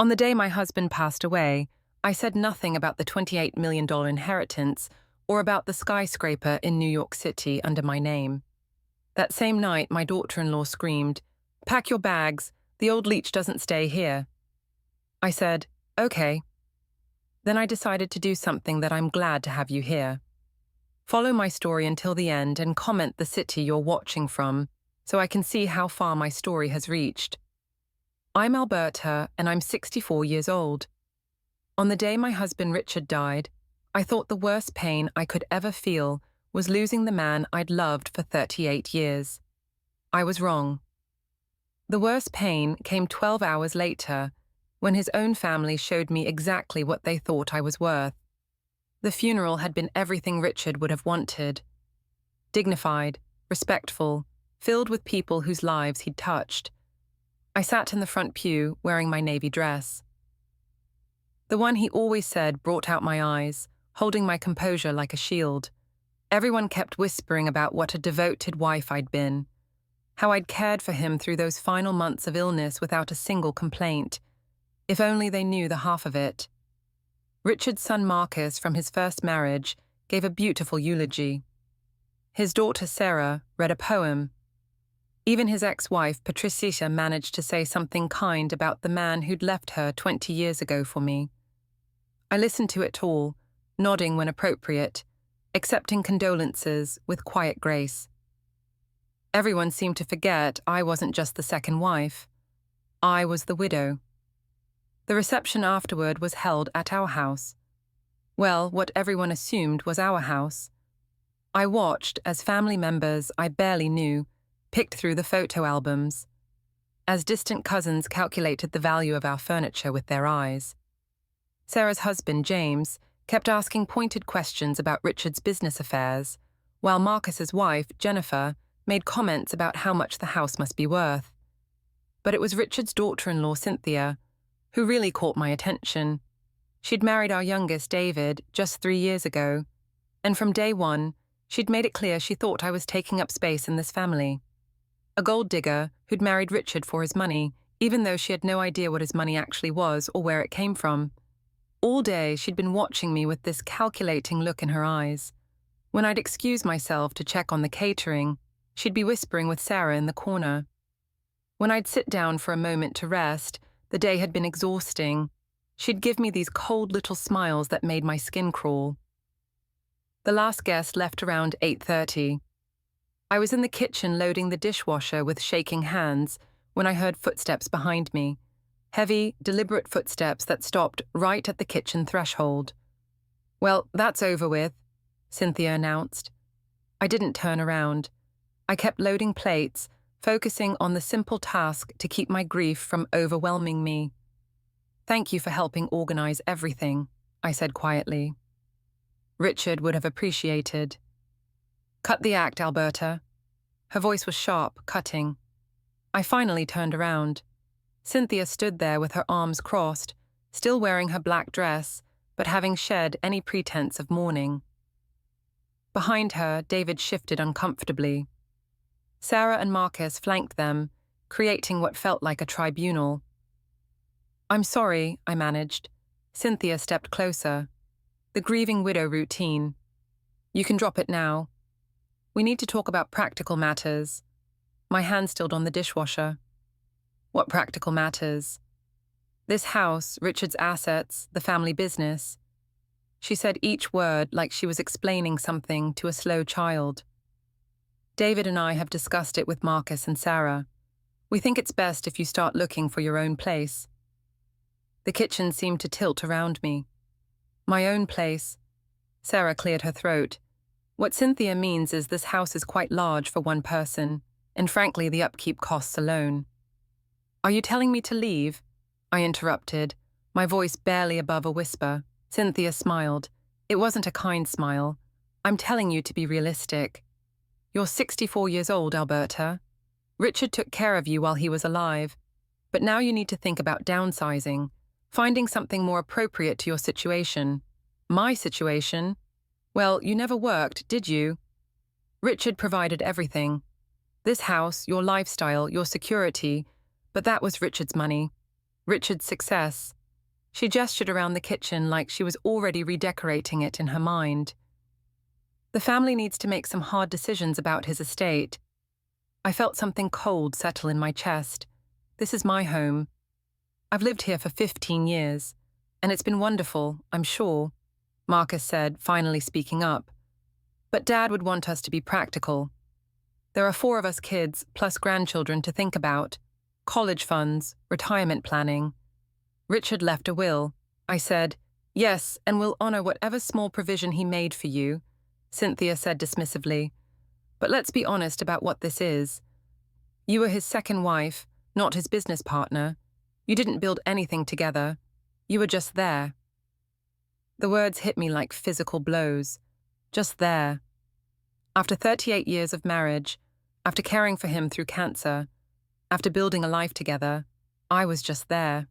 On the day my husband passed away, I said nothing about the $28 million inheritance or about the skyscraper in New York City under my name. That same night, my daughter-in-law screamed, "Pack your bags, the old leech doesn't stay here." I said, "Okay." Then I decided to do something that I'm glad to have you hear. Follow my story until the end and comment the city you're watching from so I can see how far my story has reached. I'm Alberta and I'm 64 years old. On the day my husband Richard died, I thought the worst pain I could ever feel was losing the man I'd loved for 38 years. I was wrong. The worst pain came 12 hours later, when his own family showed me exactly what they thought I was worth. The funeral had been everything Richard would have wanted. Dignified, respectful, filled with people whose lives he'd touched. I sat in the front pew wearing my navy dress. The one he always said brought out my eyes, holding my composure like a shield. Everyone kept whispering about what a devoted wife I'd been, how I'd cared for him through those final months of illness without a single complaint. If only they knew the half of it. Richard's son Marcus, from his first marriage, gave a beautiful eulogy. His daughter Sarah read a poem. Even his ex-wife Patricia managed to say something kind about the man who'd left her 20 years ago for me. I listened to it all, nodding when appropriate, accepting condolences with quiet grace. Everyone seemed to forget I wasn't just the second wife. I was the widow. The reception afterward was held at our house. Well, what everyone assumed was our house. I watched as family members I barely knew picked through the photo albums, as distant cousins calculated the value of our furniture with their eyes. Sarah's husband, James, kept asking pointed questions about Richard's business affairs, while Marcus's wife, Jennifer, made comments about how much the house must be worth. But it was Richard's daughter-in-law, Cynthia, who really caught my attention. She'd married our youngest, David, just 3 years ago, and from day one, she'd made it clear she thought I was taking up space in this family. A gold digger who'd married Richard for his money, even though she had no idea what his money actually was or where it came from. All day, she'd been watching me with this calculating look in her eyes. When I'd excuse myself to check on the catering, she'd be whispering with Sarah in the corner. When I'd sit down for a moment to rest, the day had been exhausting. She'd give me these cold little smiles that made my skin crawl. The last guest left around 8:30. I was in the kitchen loading the dishwasher with shaking hands when I heard footsteps behind me. Heavy, deliberate footsteps that stopped right at the kitchen threshold. "Well, that's over with," Cynthia announced. I didn't turn around. I kept loading plates, focusing on the simple task to keep my grief from overwhelming me. "Thank you for helping organize everything," I said quietly. Richard would have appreciated. "Cut the act, Alberta." Her voice was sharp, cutting. I finally turned around. Cynthia stood there with her arms crossed, still wearing her black dress, but having shed any pretense of mourning. Behind her, David shifted uncomfortably. Sarah and Marcus flanked them, creating what felt like a tribunal. "I'm sorry," I managed. Cynthia stepped closer. "The grieving widow routine. You can drop it now. We need to talk about practical matters." My hand stilled on the dishwasher. "What practical matters?" "This house, Richard's assets, the family business." She said each word like she was explaining something to a slow child. "David and I have discussed it with Marcus and Sarah. We think it's best if you start looking for your own place." The kitchen seemed to tilt around me. "My own place." Sarah cleared her throat. "What Cynthia means is this house is quite large for one person, and frankly the upkeep costs alone." "Are you telling me to leave?" I interrupted, my voice barely above a whisper. Cynthia smiled. It wasn't a kind smile. "I'm telling you to be realistic. You're 64 years old, Alberta. Richard took care of you while he was alive, but now you need to think about downsizing, finding something more appropriate to your situation." "My situation?" "Well, you never worked, did you? Richard provided everything. This house, your lifestyle, your security, but that was Richard's money. Richard's success. She gestured around the kitchen like she was already redecorating it in her mind. The family needs to make some hard decisions about his estate. I felt something cold settle in my chest. This is my home. I've lived here for 15 years, and it's been wonderful, I'm sure, Marcus said, finally speaking up. But Dad would want us to be practical. There are 4 of us kids, plus grandchildren to think about. College funds, retirement planning. Richard left a will. I said, "Yes, and we'll honor whatever small provision he made for you," Cynthia said dismissively. "But let's be honest about what this is. You were his second wife, not his business partner. You didn't build anything together. You were just there." The words hit me like physical blows. Just there. After 38 years of marriage, after caring for him through cancer, after building a life together, I was just there.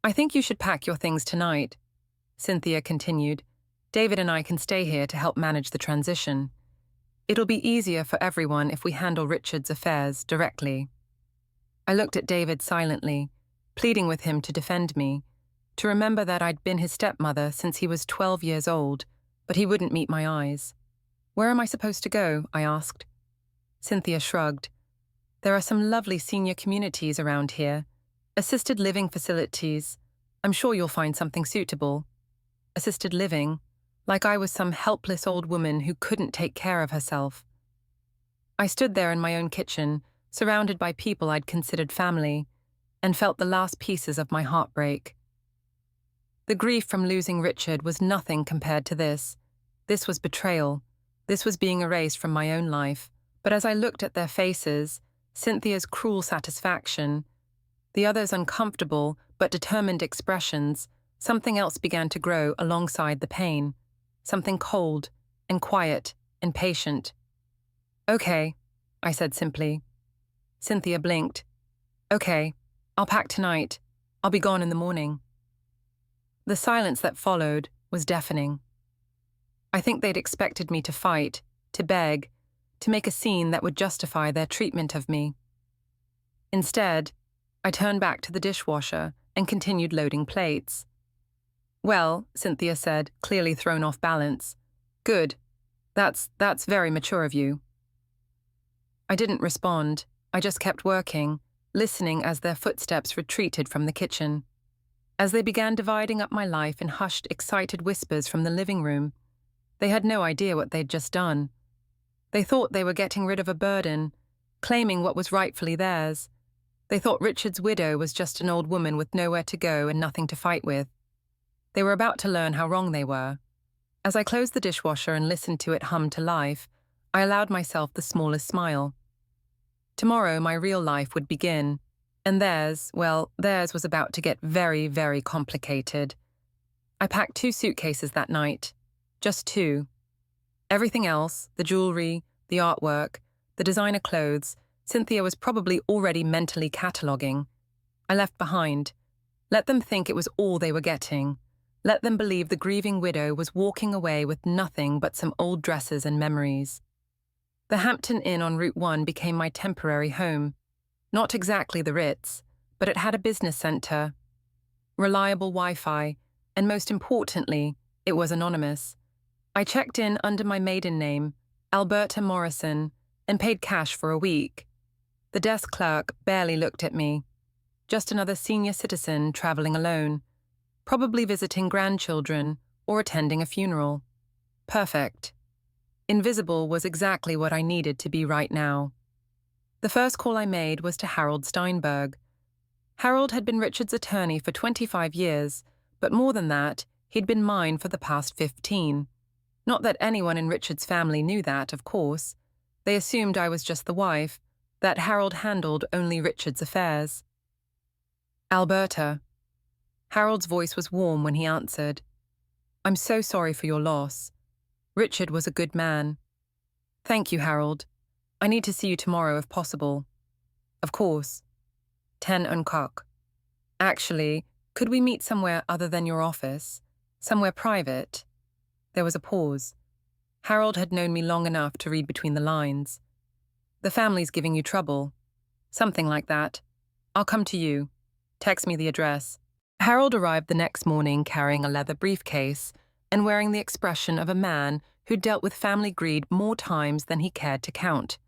"I think you should pack your things tonight," Cynthia continued. "David and I can stay here to help manage the transition. It'll be easier for everyone if we handle Richard's affairs directly." I looked at David silently, pleading with him to defend me, to remember that I'd been his stepmother since he was 12 years old, but he wouldn't meet my eyes. "Where am I supposed to go?" I asked. Cynthia shrugged. "There are some lovely senior communities around here. Assisted living facilities. I'm sure you'll find something suitable." Assisted living, like I was some helpless old woman who couldn't take care of herself. I stood there in my own kitchen, surrounded by people I'd considered family, and felt the last pieces of my heartbreak. The grief from losing Richard was nothing compared to this. This was betrayal. This was being erased from my own life. But as I looked at their faces, Cynthia's cruel satisfaction, the others' uncomfortable but determined expressions, something else began to grow alongside the pain. Something cold and quiet and patient. "Okay," I said simply. Cynthia blinked. "Okay, I'll pack tonight. I'll be gone in the morning." The silence that followed was deafening. I think they'd expected me to fight, to beg, to make a scene that would justify their treatment of me. Instead, I turned back to the dishwasher and continued loading plates. "Well," Cynthia said, clearly thrown off balance. "Good. That's very mature of you." I didn't respond. I just kept working, listening as their footsteps retreated from the kitchen. As they began dividing up my life in hushed, excited whispers from the living room, they had no idea what they'd just done. They thought they were getting rid of a burden, claiming what was rightfully theirs. They thought Richard's widow was just an old woman with nowhere to go and nothing to fight with. They were about to learn how wrong they were. As I closed the dishwasher and listened to it hum to life, I allowed myself the smallest smile. Tomorrow my real life would begin, and theirs was about to get very, very complicated. I packed 2 suitcases that night. Just 2. Everything else, the jewelry, the artwork, the designer clothes, Cynthia was probably already mentally cataloguing. I left behind. Let them think it was all they were getting. Let them believe the grieving widow was walking away with nothing but some old dresses and memories. The Hampton Inn on Route 1 became my temporary home. Not exactly the Ritz, but it had a business center, reliable Wi-Fi, and most importantly, it was anonymous. I checked in under my maiden name, Alberta Morrison, and paid cash for a week. The desk clerk barely looked at me. Just another senior citizen traveling alone, probably visiting grandchildren or attending a funeral. Perfect. Invisible was exactly what I needed to be right now. The first call I made was to Harold Steinberg. Harold had been Richard's attorney for 25 years, but more than that, he'd been mine for the past 15. Not that anyone in Richard's family knew that, of course. They assumed I was just the wife, that Harold handled only Richard's affairs. "Alberta." Harold's voice was warm when he answered. "I'm so sorry for your loss. Richard was a good man." "Thank you, Harold. I need to see you tomorrow if possible." "Of course." 10 Uncock. "Actually, could we meet somewhere other than your office? Somewhere private?" There was a pause. Harold had known me long enough to read between the lines. "The family's giving you trouble." "Something like that. I'll come to you." Text me the address. Harold arrived the next morning carrying a leather briefcase and wearing the expression of a man who'd dealt with family greed more times than he cared to count.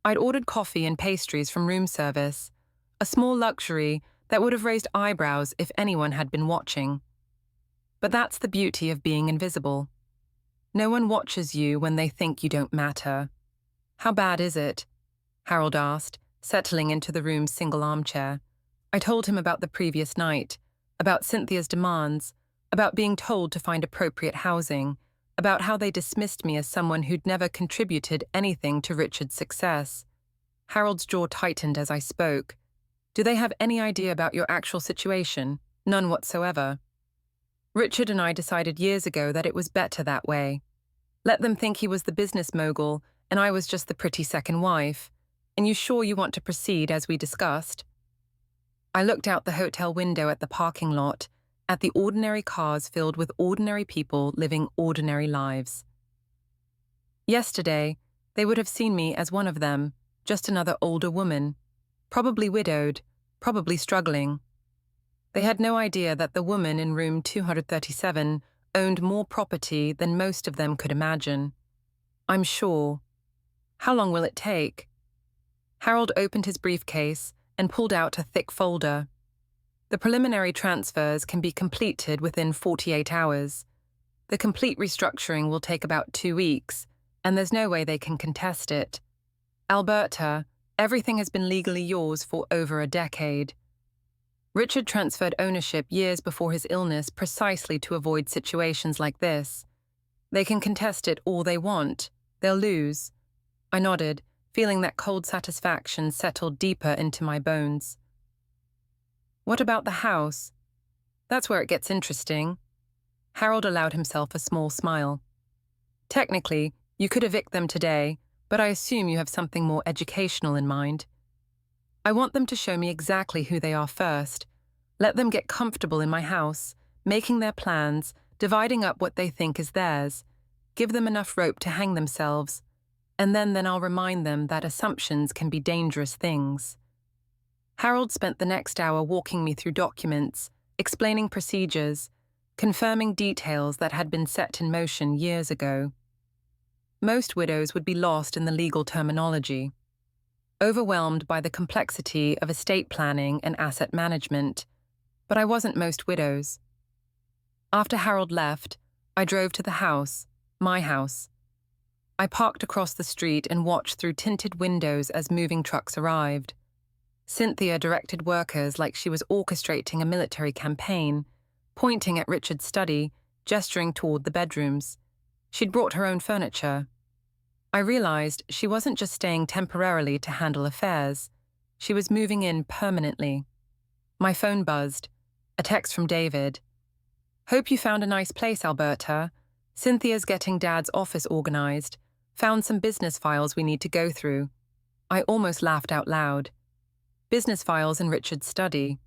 I'd ordered coffee and pastries from room service, a small luxury that would have raised eyebrows if anyone had been watching. But that's the beauty of being invisible. No one watches you when they think you don't matter. How bad is it? Harold asked, settling into the room's single armchair. I told him about the previous night, about Cynthia's demands, about being told to find appropriate housing, about how they dismissed me as someone who'd never contributed anything to Richard's success. Harold's jaw tightened as I spoke. Do they have any idea about your actual situation? None whatsoever. Richard and I decided years ago that it was better that way. Let them think he was the business mogul and I was just the pretty second wife. And you sure you want to proceed as we discussed? I looked out the hotel window at the parking lot, at the ordinary cars filled with ordinary people living ordinary lives. Yesterday, they would have seen me as one of them, just another older woman, probably widowed, probably struggling. They had no idea that the woman in room 237 owned more property than most of them could imagine. I'm sure. How long will it take? Harold opened his briefcase and pulled out a thick folder. The preliminary transfers can be completed within 48 hours. The complete restructuring will take about 2 weeks, and there's no way they can contest it. Alberta, everything has been legally yours for over a decade. Richard transferred ownership years before his illness precisely to avoid situations like this. They can contest it all they want. They'll lose. I nodded, feeling that cold satisfaction settled deeper into my bones. What about the house? That's where it gets interesting. Harold allowed himself a small smile. Technically, you could evict them today, but I assume you have something more educational in mind. I want them to show me exactly who they are first. Let them get comfortable in my house, making their plans, dividing up what they think is theirs. Give them enough rope to hang themselves. And then I'll remind them that assumptions can be dangerous things. Harold spent the next hour walking me through documents, explaining procedures, confirming details that had been set in motion years ago. Most widows would be lost in the legal terminology, overwhelmed by the complexity of estate planning and asset management, but I wasn't most widows. After Harold left, I drove to the house, my house. I parked across the street and watched through tinted windows as moving trucks arrived. Cynthia directed workers like she was orchestrating a military campaign, pointing at Richard's study, gesturing toward the bedrooms. She'd brought her own furniture. I realized she wasn't just staying temporarily to handle affairs. She was moving in permanently. My phone buzzed. A text from David. Hope you found a nice place, Alberta. Cynthia's getting Dad's office organized. Found some business files we need to go through. I almost laughed out loud. Business files in Richard's study.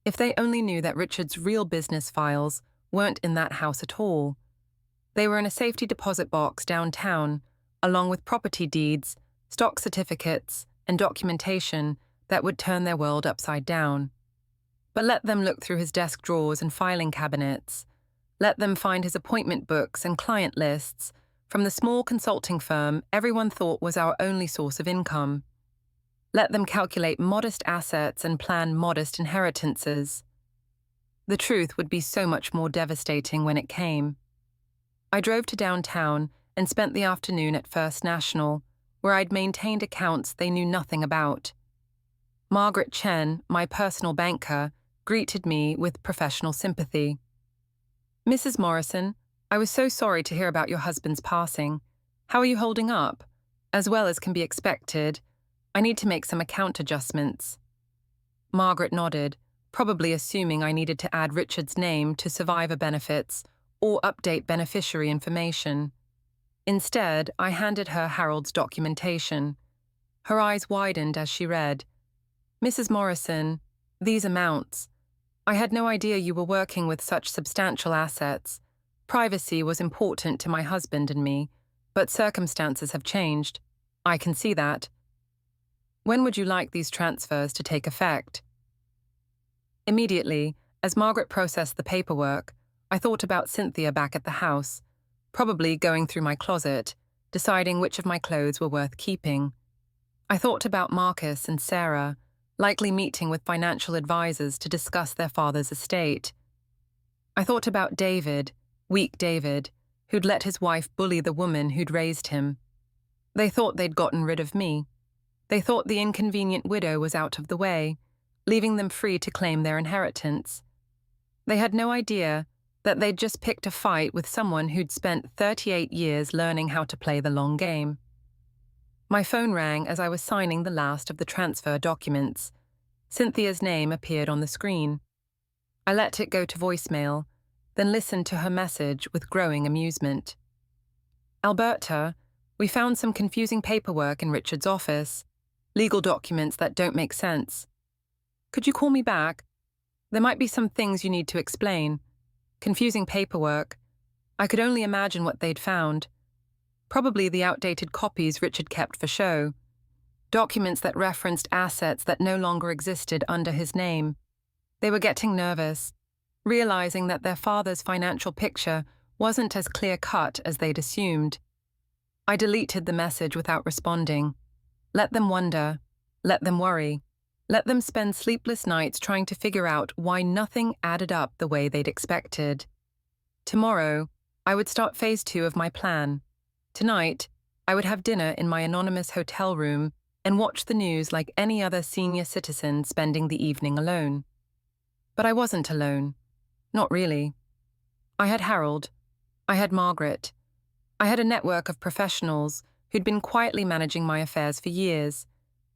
If they only knew that Richard's real business files weren't in that house at all. They were in a safety deposit box downtown, along with property deeds, stock certificates, and documentation that would turn their world upside down. But let them look through his desk drawers and filing cabinets. Let them find his appointment books and client lists from the small consulting firm everyone thought was our only source of income. Let them calculate modest assets and plan modest inheritances. The truth would be so much more devastating when it came. I drove to downtown and spent the afternoon at First National, where I'd maintained accounts they knew nothing about. Margaret Chen, my personal banker, greeted me with professional sympathy. Mrs. Morrison, I was so sorry to hear about your husband's passing. How are you holding up? As well as can be expected, I need to make some account adjustments. Margaret nodded, probably assuming I needed to add Richard's name to survivor benefits or update beneficiary information. Instead, I handed her Harold's documentation. Her eyes widened as she read. Mrs. Morrison, these amounts. I had no idea you were working with such substantial assets. Privacy was important to my husband and me, but circumstances have changed. I can see that. When would you like these transfers to take effect? Immediately, as Margaret processed the paperwork, I thought about Cynthia back at the house, probably going through my closet, deciding which of my clothes were worth keeping. I thought about Marcus and Sarah, likely meeting with financial advisors to discuss their father's estate. I thought about David, weak David, who'd let his wife bully the woman who'd raised him. They thought they'd gotten rid of me. They thought the inconvenient widow was out of the way, leaving them free to claim their inheritance. They had no idea that they'd just picked a fight with someone who'd spent 38 years learning how to play the long game. My phone rang as I was signing the last of the transfer documents. Cynthia's name appeared on the screen. I let it go to voicemail, then listened to her message with growing amusement. Alberta, we found some confusing paperwork in Richard's office, legal documents that don't make sense. Could you call me back? There might be some things you need to explain. Confusing paperwork. I could only imagine what they'd found. Probably the outdated copies Richard kept for show. Documents that referenced assets that no longer existed under his name. They were getting nervous, realizing that their father's financial picture wasn't as clear-cut as they'd assumed. I deleted the message without responding. Let them wonder. Let them worry. Let them spend sleepless nights trying to figure out why nothing added up the way they'd expected. Tomorrow, I would start phase 2 of my plan. Tonight, I would have dinner in my anonymous hotel room and watch the news like any other senior citizen spending the evening alone. But I wasn't alone. Not really. I had Harold. I had Margaret. I had a network of professionals who'd been quietly managing my affairs for years.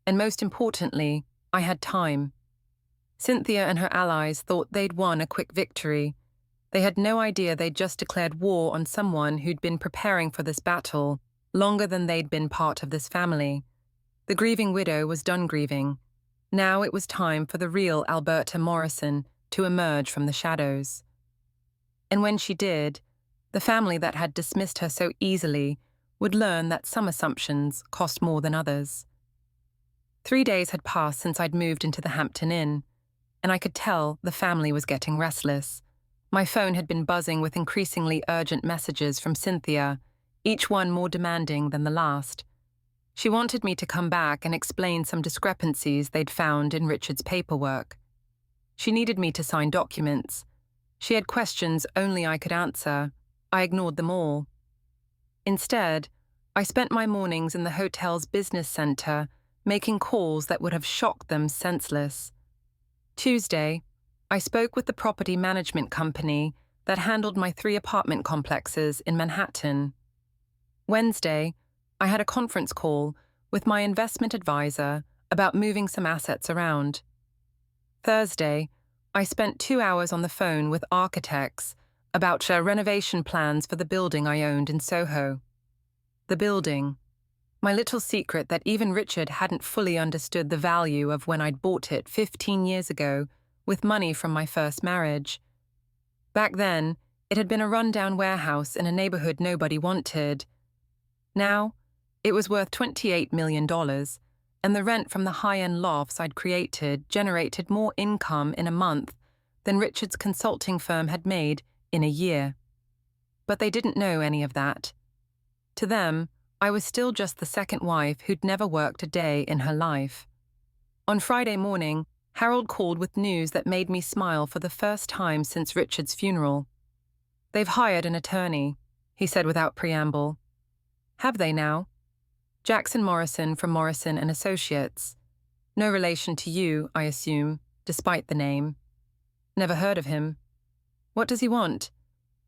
And most importantly, I had time. Cynthia and her allies thought they'd won a quick victory. They had no idea they'd just declared war on someone who'd been preparing for this battle longer than they'd been part of this family. The grieving widow was done grieving. Now it was time for the real Alberta Morrison to emerge from the shadows. And when she did, the family that had dismissed her so easily would learn that some assumptions cost more than others. 3 days had passed since I'd moved into the Hampton Inn, and I could tell the family was getting restless. My phone had been buzzing with increasingly urgent messages from Cynthia, each one more demanding than the last. She wanted me to come back and explain some discrepancies they'd found in Richard's paperwork. She needed me to sign documents. She had questions only I could answer. I ignored them all. Instead, I spent my mornings in the hotel's business center, making calls that would have shocked them senseless. Tuesday, I spoke with the property management company that handled my 3 apartment complexes in Manhattan. Wednesday, I had a conference call with my investment advisor about moving some assets around. Thursday, I spent 2 hours on the phone with architects about renovation plans for the building I owned in Soho. The building. My little secret that even Richard hadn't fully understood the value of when I'd bought it 15 years ago with money from my first marriage. Back then, it had been a rundown warehouse in a neighborhood nobody wanted. Now, it was worth $28 million, and the rent from the high-end lofts I'd created generated more income in a month than Richard's consulting firm had made in a year. But they didn't know any of that. To them, I was still just the second wife who'd never worked a day in her life. On Friday morning, Harold called with news that made me smile for the first time since Richard's funeral. "They've hired an attorney," he said without preamble. "Have they now?" "Jackson Morrison from Morrison and Associates. No relation to you, I assume, despite the name." "Never heard of him." "What does he want?"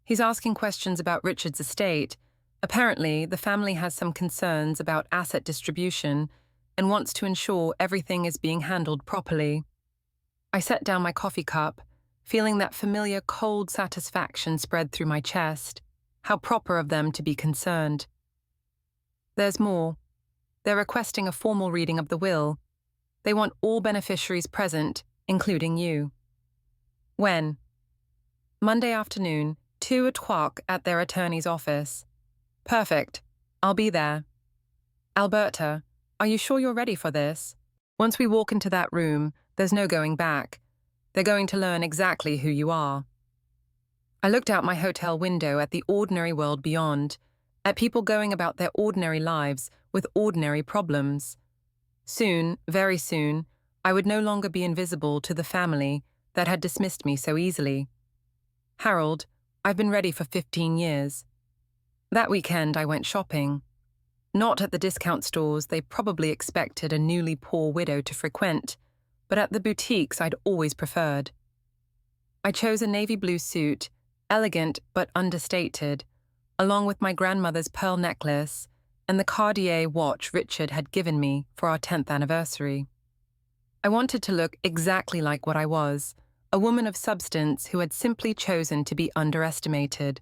"He's asking questions about Richard's estate. Apparently, the family has some concerns about asset distribution and wants to ensure everything is being handled properly." I set down my coffee cup, feeling that familiar cold satisfaction spread through my chest. How proper of them to be concerned. "There's more. They're requesting a formal reading of the will. They want all beneficiaries present, including you." "When?" "Monday afternoon, 2 o'clock at their attorney's office." "Perfect. I'll be there." "Alberta, are you sure you're ready for this? Once we walk into that room, there's no going back. They're going to learn exactly who you are. I looked out my hotel window at the ordinary world beyond, at people going about their ordinary lives with ordinary problems. Soon, very soon, I would no longer be invisible to the family that had dismissed me so easily. Harold, I've been ready for 15 years. That weekend I went shopping. Not at the discount stores they probably expected a newly poor widow to frequent, but at the boutiques I'd always preferred. I chose a navy blue suit, elegant but understated, along with my grandmother's pearl necklace and the Cartier watch Richard had given me for our 10th anniversary. I wanted to look exactly like what I was, a woman of substance who had simply chosen to be underestimated.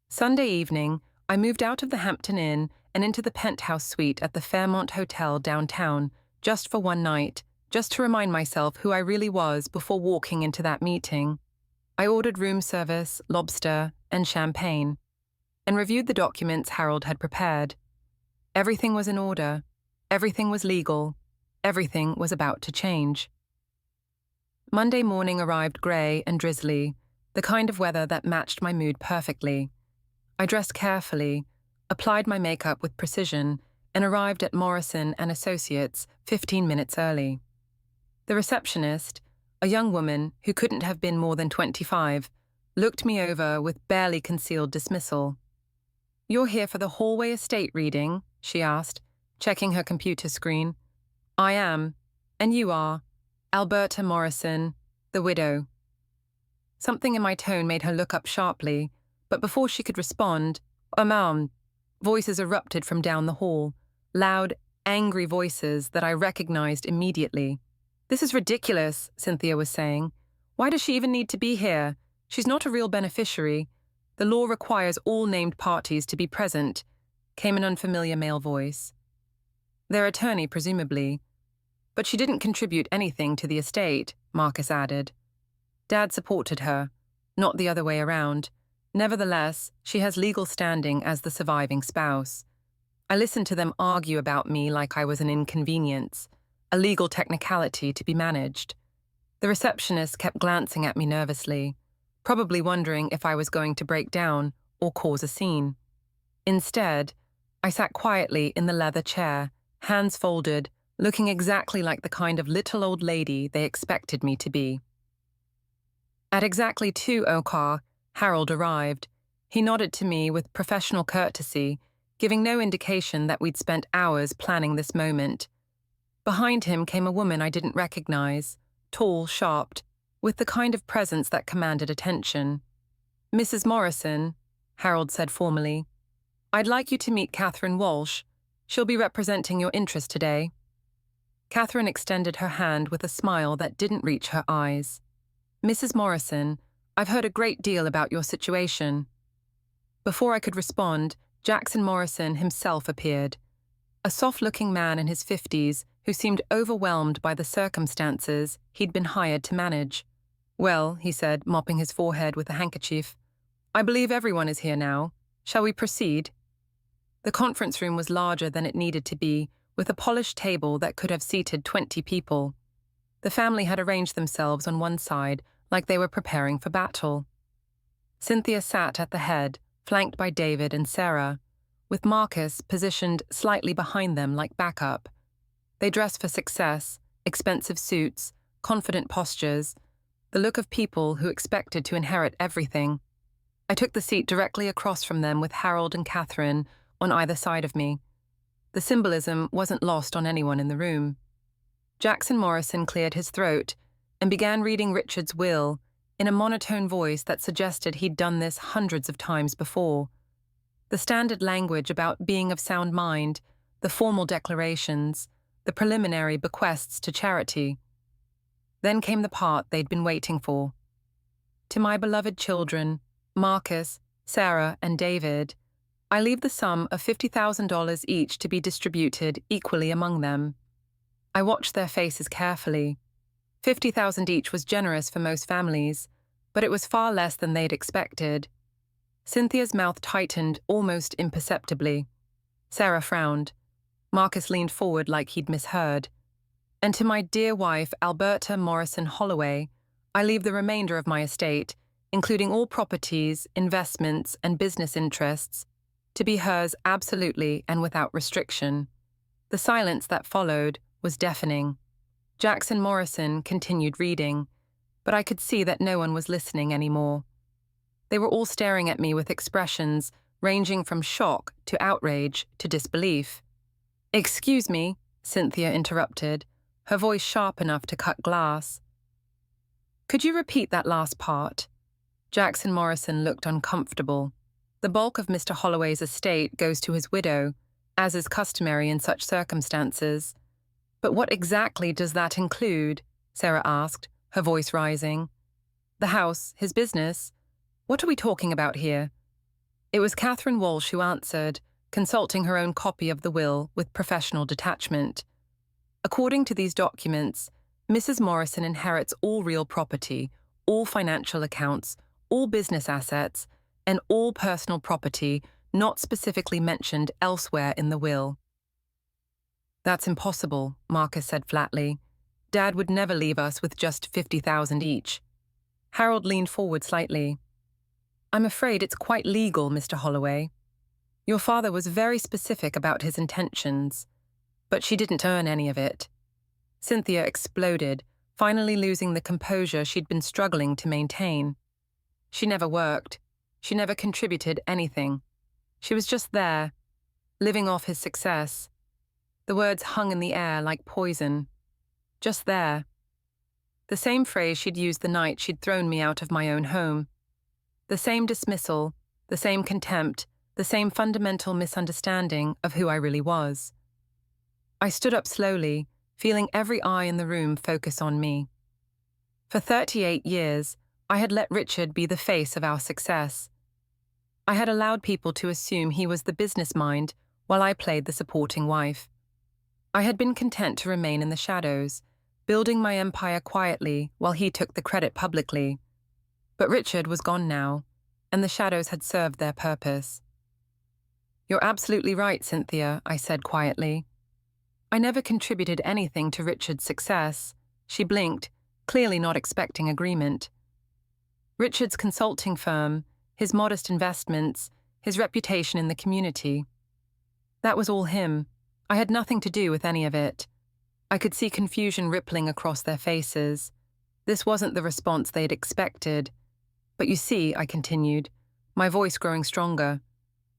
Sunday evening, I moved out of the Hampton Inn and into the penthouse suite at the Fairmont Hotel downtown, just for one night, just to remind myself who I really was before walking into that meeting. I ordered room service, lobster, and champagne, and reviewed the documents Harold had prepared. Everything was in order. Everything was legal. Everything was about to change. Monday morning arrived grey and drizzly, the kind of weather that matched my mood perfectly. I dressed carefully, applied my makeup with precision, and arrived at Morrison & Associates 15 minutes early. The receptionist, a young woman who couldn't have been more than 25, looked me over with barely concealed dismissal. "You're here for the Hallway Estate reading?" she asked, checking her computer screen. "I am. And you are. Alberta Morrison, the widow." Something in my tone made her look up sharply, but before she could respond, "Ma'am," voices erupted from down the hall, loud, angry voices that I recognized immediately. "This is ridiculous," Cynthia was saying. "Why does she even need to be here? She's not a real beneficiary. The law requires all named parties to be present," came an unfamiliar male voice. "Their attorney, presumably. But she didn't contribute anything to the estate," Marcus added. "Dad supported her, not the other way around. Nevertheless, she has legal standing as the surviving spouse. I listened to them argue about me like I was an inconvenience, a legal technicality to be managed. The receptionist kept glancing at me nervously, probably wondering if I was going to break down or cause a scene. Instead, I sat quietly in the leather chair, hands folded, looking exactly like the kind of little old lady they expected me to be. At exactly 2:00, Harold arrived. He nodded to me with professional courtesy, giving no indication that we'd spent hours planning this moment. Behind him came a woman I didn't recognize, tall, sharp, with the kind of presence that commanded attention. "Mrs. Morrison," Harold said formally, "I'd like you to meet Catherine Walsh. She'll be representing your interest today." Catherine extended her hand with a smile that didn't reach her eyes. "Mrs. Morrison, I've heard a great deal about your situation." Before I could respond, Jackson Morrison himself appeared. A soft-looking man in his 50s who seemed overwhelmed by the circumstances he'd been hired to manage. "Well," he said, mopping his forehead with a handkerchief, "I believe everyone is here now. Shall we proceed?" The conference room was larger than it needed to be, with a polished table that could have seated 20 people. The family had arranged themselves on one side like they were preparing for battle. Cynthia sat at the head, flanked by David and Sarah, with Marcus positioned slightly behind them like backup. They dressed for success, expensive suits, confident postures, the look of people who expected to inherit everything. I took the seat directly across from them with Harold and Catherine on either side of me. The symbolism wasn't lost on anyone in the room. Jackson Morrison cleared his throat and began reading Richard's will in a monotone voice that suggested he'd done this hundreds of times before. The standard language about being of sound mind, the formal declarations, the preliminary bequests to charity. Then came the part they'd been waiting for. "To my beloved children, Marcus, Sarah, and David, I leave the sum of $50,000 each to be distributed equally among them." I watched their faces carefully. $50,000 each was generous for most families, but it was far less than they'd expected. Cynthia's mouth tightened almost imperceptibly. Sarah frowned. Marcus leaned forward like he'd misheard. And to my dear wife, Alberta Morrison Holloway, I leave the remainder of my estate, including all properties, investments, and business interests, to be hers absolutely and without restriction. The silence that followed was deafening. Jackson Morrison continued reading, but I could see that no one was listening anymore. They were all staring at me with expressions ranging from shock to outrage to disbelief. "Excuse me," Cynthia interrupted, her voice sharp enough to cut glass. "Could you repeat that last part?" Jackson Morrison looked uncomfortable. The bulk of Mr. Holloway's estate goes to his widow, as is customary in such circumstances. "But what exactly does that include?" Sarah asked, her voice rising. "The house, his business? What are we talking about here?" It was Catherine Walsh who answered, consulting her own copy of the will with professional detachment. According to these documents, Mrs. Morrison inherits all real property, all financial accounts, all business assets, and all personal property not specifically mentioned elsewhere in the will. "That's impossible," Marcus said flatly. "Dad would never leave us with just 50,000 each." Harold leaned forward slightly. "I'm afraid it's quite legal, Mr. Holloway. Your father was very specific about his intentions, but she didn't earn any of it." Cynthia exploded, finally losing the composure she'd been struggling to maintain. "She never worked. She never contributed anything. She was just there, living off his success." The words hung in the air like poison. Just there. The same phrase she'd used the night she'd thrown me out of my own home. The same dismissal, the same contempt, the same fundamental misunderstanding of who I really was. I stood up slowly, feeling every eye in the room focus on me. For 38 years, I had let Richard be the face of our success. I had allowed people to assume he was the business mind while I played the supporting wife. I had been content to remain in the shadows, building my empire quietly while he took the credit publicly. But Richard was gone now, and the shadows had served their purpose. "You're absolutely right, Cynthia," I said quietly. "I never contributed anything to Richard's success." She blinked, clearly not expecting agreement. "Richard's consulting firm, his modest investments, his reputation in the community. That was all him. I had nothing to do with any of it." I could see confusion rippling across their faces. This wasn't the response they'd expected. "But you see," I continued, my voice growing stronger,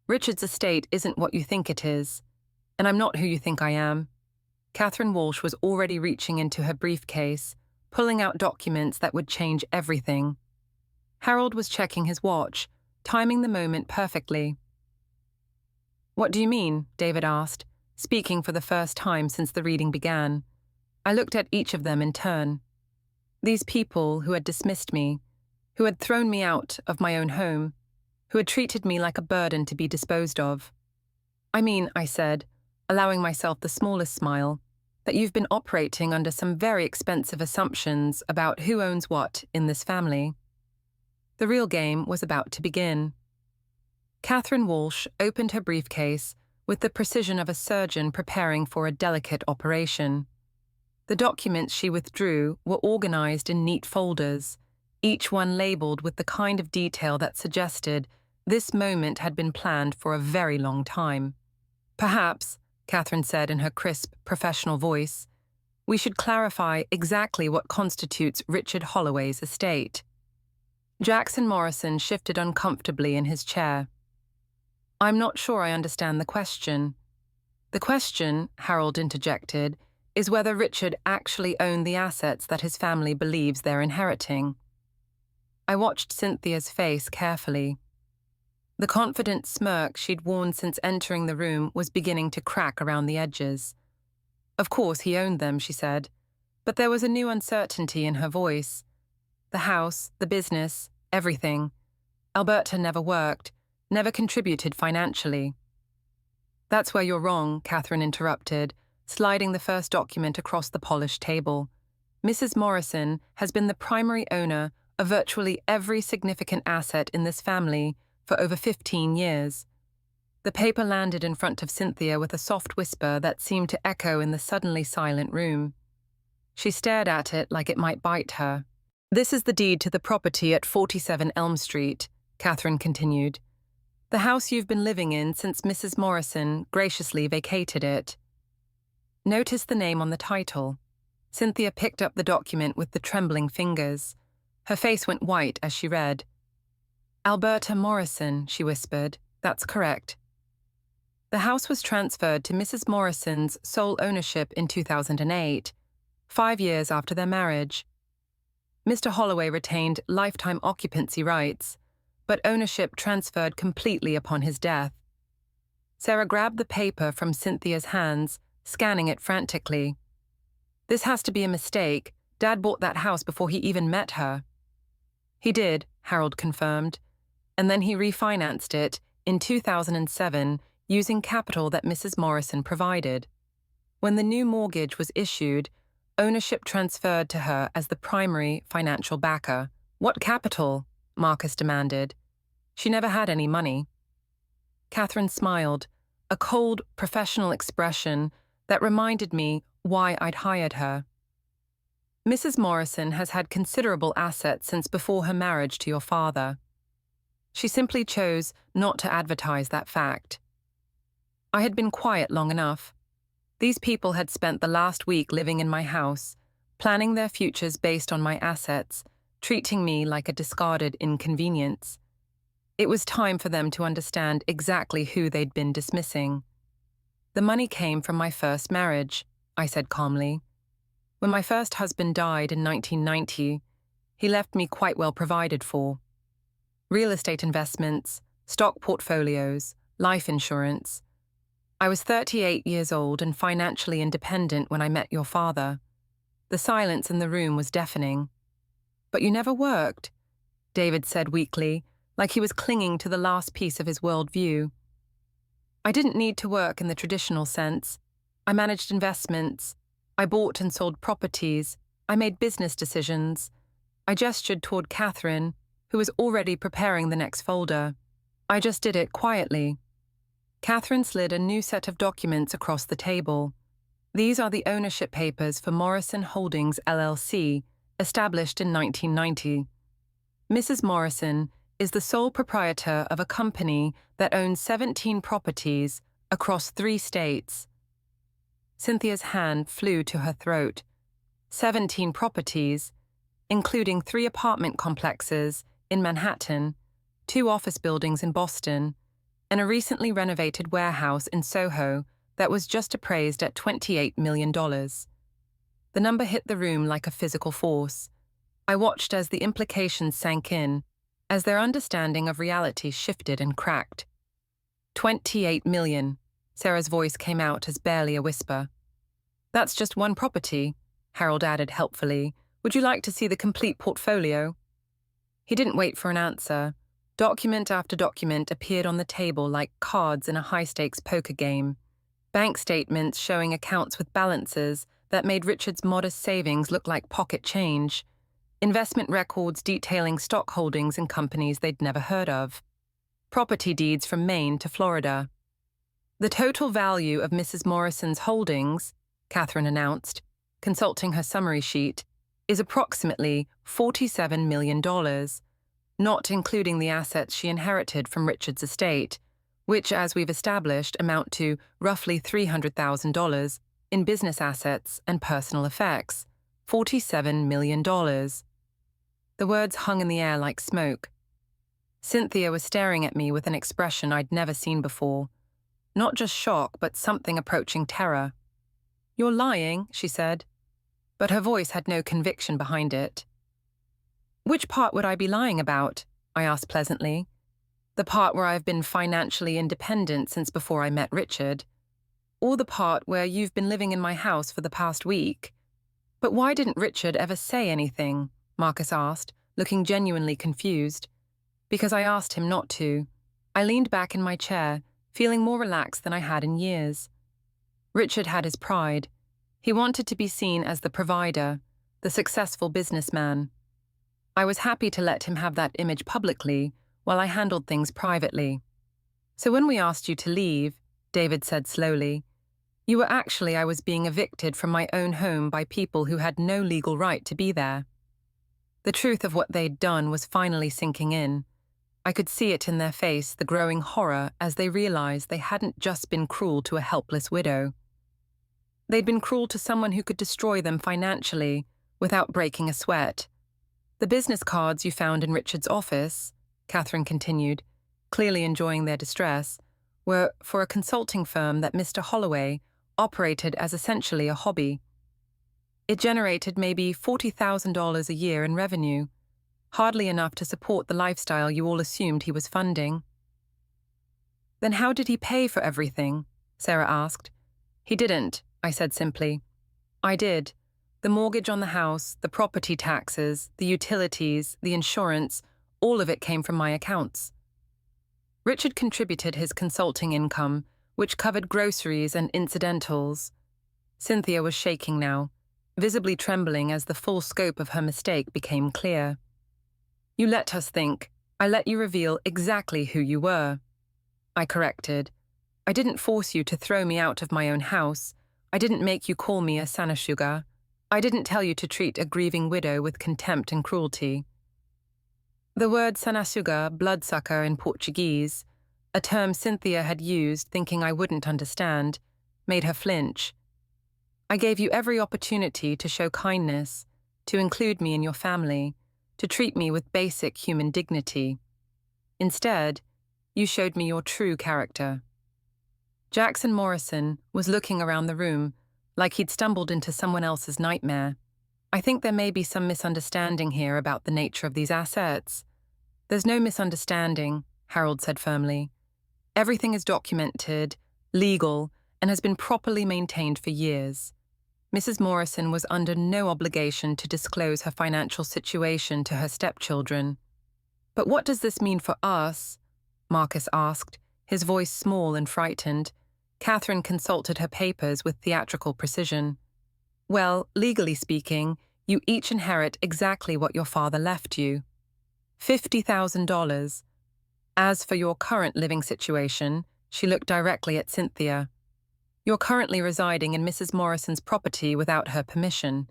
"Richard's estate isn't what you think it is, and I'm not who you think I am." Catherine Walsh was already reaching into her briefcase, pulling out documents that would change everything. Harold was checking his watch, timing the moment perfectly. "What do you mean?" David asked, speaking for the first time since the reading began. I looked at each of them in turn. These people who had dismissed me, who had thrown me out of my own home, who had treated me like a burden to be disposed of. "I mean," I said, allowing myself the smallest smile, "that you've been operating under some very expensive assumptions about who owns what in this family." The real game was about to begin. Catherine Walsh opened her briefcase with the precision of a surgeon preparing for a delicate operation. The documents she withdrew were organized in neat folders, each one labeled with the kind of detail that suggested this moment had been planned for a very long time. "Perhaps," Catherine said in her crisp, professional voice, "we should clarify exactly what constitutes Richard Holloway's estate." Jackson Morrison shifted uncomfortably in his chair. "I'm not sure I understand the question." "The question," Harold interjected, "is whether Richard actually owned the assets that his family believes they're inheriting." I watched Cynthia's face carefully. The confident smirk she'd worn since entering the room was beginning to crack around the edges. "Of course he owned them," she said, but there was a new uncertainty in her voice. "The house, the business, everything. Alberta never worked, never contributed financially." "That's where you're wrong," Catherine interrupted, sliding the first document across the polished table. "Mrs. Morrison has been the primary owner of virtually every significant asset in this family for over 15 years. The paper landed in front of Cynthia with a soft whisper that seemed to echo in the suddenly silent room. She stared at it like it might bite her. "This is the deed to the property at 47 Elm Street," Catherine continued. "The house you've been living in since Mrs. Morrison graciously vacated it." Notice the name on the title. Cynthia picked up the document with the trembling fingers. Her face went white as she read. "Alberta Morrison," she whispered. "That's correct." The house was transferred to Mrs. Morrison's sole ownership in 2008, 5 years after their marriage. Mr. Holloway retained lifetime occupancy rights, but ownership transferred completely upon his death. Sarah grabbed the paper from Cynthia's hands, scanning it frantically. "This has to be a mistake. Dad bought that house before he even met her." "He did," Harold confirmed, "and then he refinanced it in 2007 using capital that Mrs. Morrison provided. When the new mortgage was issued, ownership transferred to her as the primary financial backer." "What capital?" Marcus demanded. "She never had any money." Catherine smiled, a cold, professional expression that reminded me why I'd hired her. "Mrs. Morrison has had considerable assets since before her marriage to your father. She simply chose not to advertise that fact. I had been quiet long enough. These people had spent the last week living in my house, planning their futures based on my assets, treating me like a discarded inconvenience. It was time for them to understand exactly who they'd been dismissing. The money came from my first marriage," I said calmly. "When my first husband died in 1990, he left me quite well provided for. Real estate investments, stock portfolios, life insurance. I was 38 years old and financially independent when I met your father. The silence in the room was deafening. "But you never worked," David said weakly, like he was clinging to the last piece of his worldview. "I didn't need to work in the traditional sense. I managed investments. I bought and sold properties. I made business decisions." I gestured toward Catherine, who was already preparing the next folder. "I just did it quietly." Catherine slid a new set of documents across the table. "These are the ownership papers for Morrison Holdings LLC, established in 1990. Mrs. Morrison is the sole proprietor of a company that owns 17 properties across 3 states. Cynthia's hand flew to her throat. 17 properties, including 3 apartment complexes in Manhattan, 2 office buildings in Boston, and a recently renovated warehouse in Soho that was just appraised at $28 million. The number hit the room like a physical force. I watched as the implications sank in, as their understanding of reality shifted and cracked. 28 million, Sarah's voice came out as barely a whisper. "That's just one property," Harold added helpfully. "Would you like to see the complete portfolio?" He didn't wait for an answer. Document after document appeared on the table like cards in a high-stakes poker game. Bank statements showing accounts with balances that made Richard's modest savings look like pocket change. Investment records detailing stock holdings in companies they'd never heard of. Property deeds from Maine to Florida. "The total value of Mrs. Morrison's holdings," Catherine announced, consulting her summary sheet, "is approximately $47 million, not including the assets she inherited from Richard's estate, which, as we've established, amount to roughly $300,000 in business assets and personal effects. $47 million. The words hung in the air like smoke. Cynthia was staring at me with an expression I'd never seen before. Not just shock, but something approaching terror. "You're lying," she said, but her voice had no conviction behind it. "Which part would I be lying about?" I asked pleasantly. "The part where I've been financially independent since before I met Richard? Or the part where you've been living in my house for the past week?" "But why didn't Richard ever say anything?" Marcus asked, looking genuinely confused. "Because I asked him not to." I leaned back in my chair, feeling more relaxed than I had in years. Richard had his pride. He wanted to be seen as the provider, the successful businessman. I was happy to let him have that image publicly while I handled things privately. "So when we asked you to leave," David said slowly, I was being evicted from my own home by people who had no legal right to be there. The truth of what they'd done was finally sinking in. I could see it in their face, the growing horror as they realized they hadn't just been cruel to a helpless widow. They'd been cruel to someone who could destroy them financially without breaking a sweat. The business cards you found in Richard's office, Catherine continued, clearly enjoying their distress, were for a consulting firm that Mr. Holloway operated as essentially a hobby. It generated maybe $40,000 a year in revenue, hardly enough to support the lifestyle you all assumed he was funding. Then how did he pay for everything? Sarah asked. He didn't, I said simply. I did. The mortgage on the house, the property taxes, the utilities, the insurance, all of it came from my accounts. Richard contributed his consulting income, which covered groceries and incidentals. Cynthia was shaking now, visibly trembling as the full scope of her mistake became clear. You let us think. I let you reveal exactly who you were. I corrected. I didn't force you to throw me out of my own house. I didn't make you call me a sanasuga. I didn't tell you to treat a grieving widow with contempt and cruelty. The word sanasuga, bloodsucker in Portuguese, a term Cynthia had used thinking I wouldn't understand, made her flinch. I gave you every opportunity to show kindness, to include me in your family, to treat me with basic human dignity. Instead, you showed me your true character. Jackson Morrison was looking around the room, like he'd stumbled into someone else's nightmare. I think there may be some misunderstanding here about the nature of these assets. There's no misunderstanding, Harold said firmly. Everything is documented, legal, and has been properly maintained for years. Mrs. Morrison was under no obligation to disclose her financial situation to her stepchildren. But what does this mean for us? Marcus asked, his voice small and frightened. Catherine consulted her papers with theatrical precision. Well, legally speaking, you each inherit exactly what your father left you. $50,000. As for your current living situation, she looked directly at Cynthia. You're currently residing in Mrs. Morrison's property without her permission.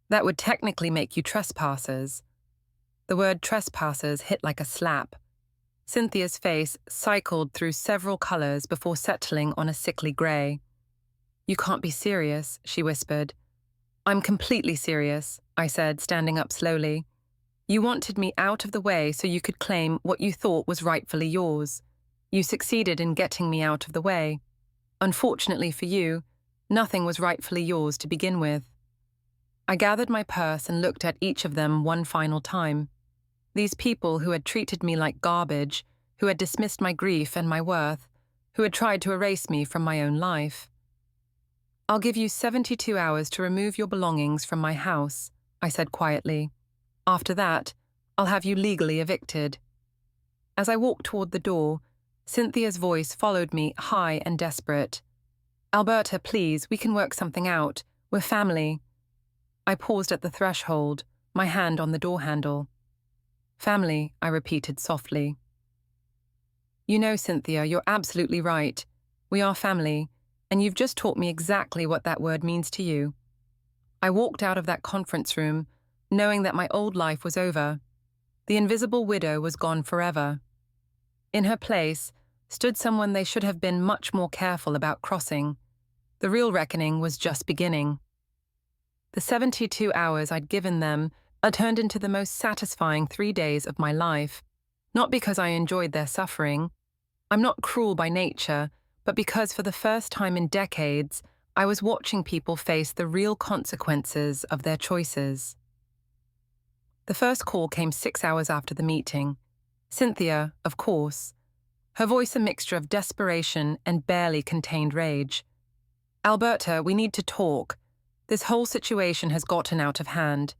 That would technically make you trespassers. The word trespassers hit like a slap. Cynthia's face cycled through several colors before settling on a sickly gray. You can't be serious, she whispered. I'm completely serious, I said, standing up slowly. You wanted me out of the way so you could claim what you thought was rightfully yours. You succeeded in getting me out of the way. Unfortunately for you, nothing was rightfully yours to begin with. I gathered my purse and looked at each of them one final time. These people who had treated me like garbage, who had dismissed my grief and my worth, who had tried to erase me from my own life. I'll give you 72 hours to remove your belongings from my house, I said quietly. After that, I'll have you legally evicted. As I walked toward the door, Cynthia's voice followed me, high and desperate. Alberta, please, we can work something out. We're family. I paused at the threshold, my hand on the door handle. Family, I repeated softly. You know, Cynthia, you're absolutely right. We are family, and you've just taught me exactly what that word means to you. I walked out of that conference room, knowing that my old life was over. The invisible widow was gone forever. In her place stood someone they should have been much more careful about crossing. The real reckoning was just beginning. The 72 hours I'd given them had turned into the most satisfying 3 days of my life, not because I enjoyed their suffering. I'm not cruel by nature, but because for the first time in decades, I was watching people face the real consequences of their choices. The first call came 6 hours after the meeting. Cynthia, of course. Her voice a mixture of desperation and barely contained rage. Alberta, we need to talk. This whole situation has gotten out of hand.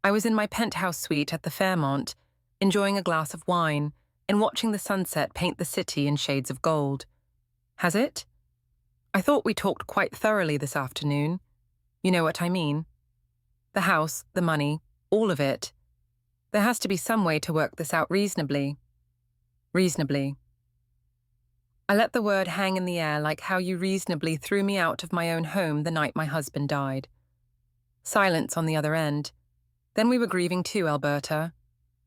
I was in my penthouse suite at the Fairmont, enjoying a glass of wine and watching the sunset paint the city in shades of gold. Has it? I thought we talked quite thoroughly this afternoon. You know what I mean. The house, the money, all of it. There has to be some way to work this out reasonably. Reasonably. I let the word hang in the air like how you reasonably threw me out of my own home the night my husband died. Silence on the other end. Then we were grieving too, Alberta.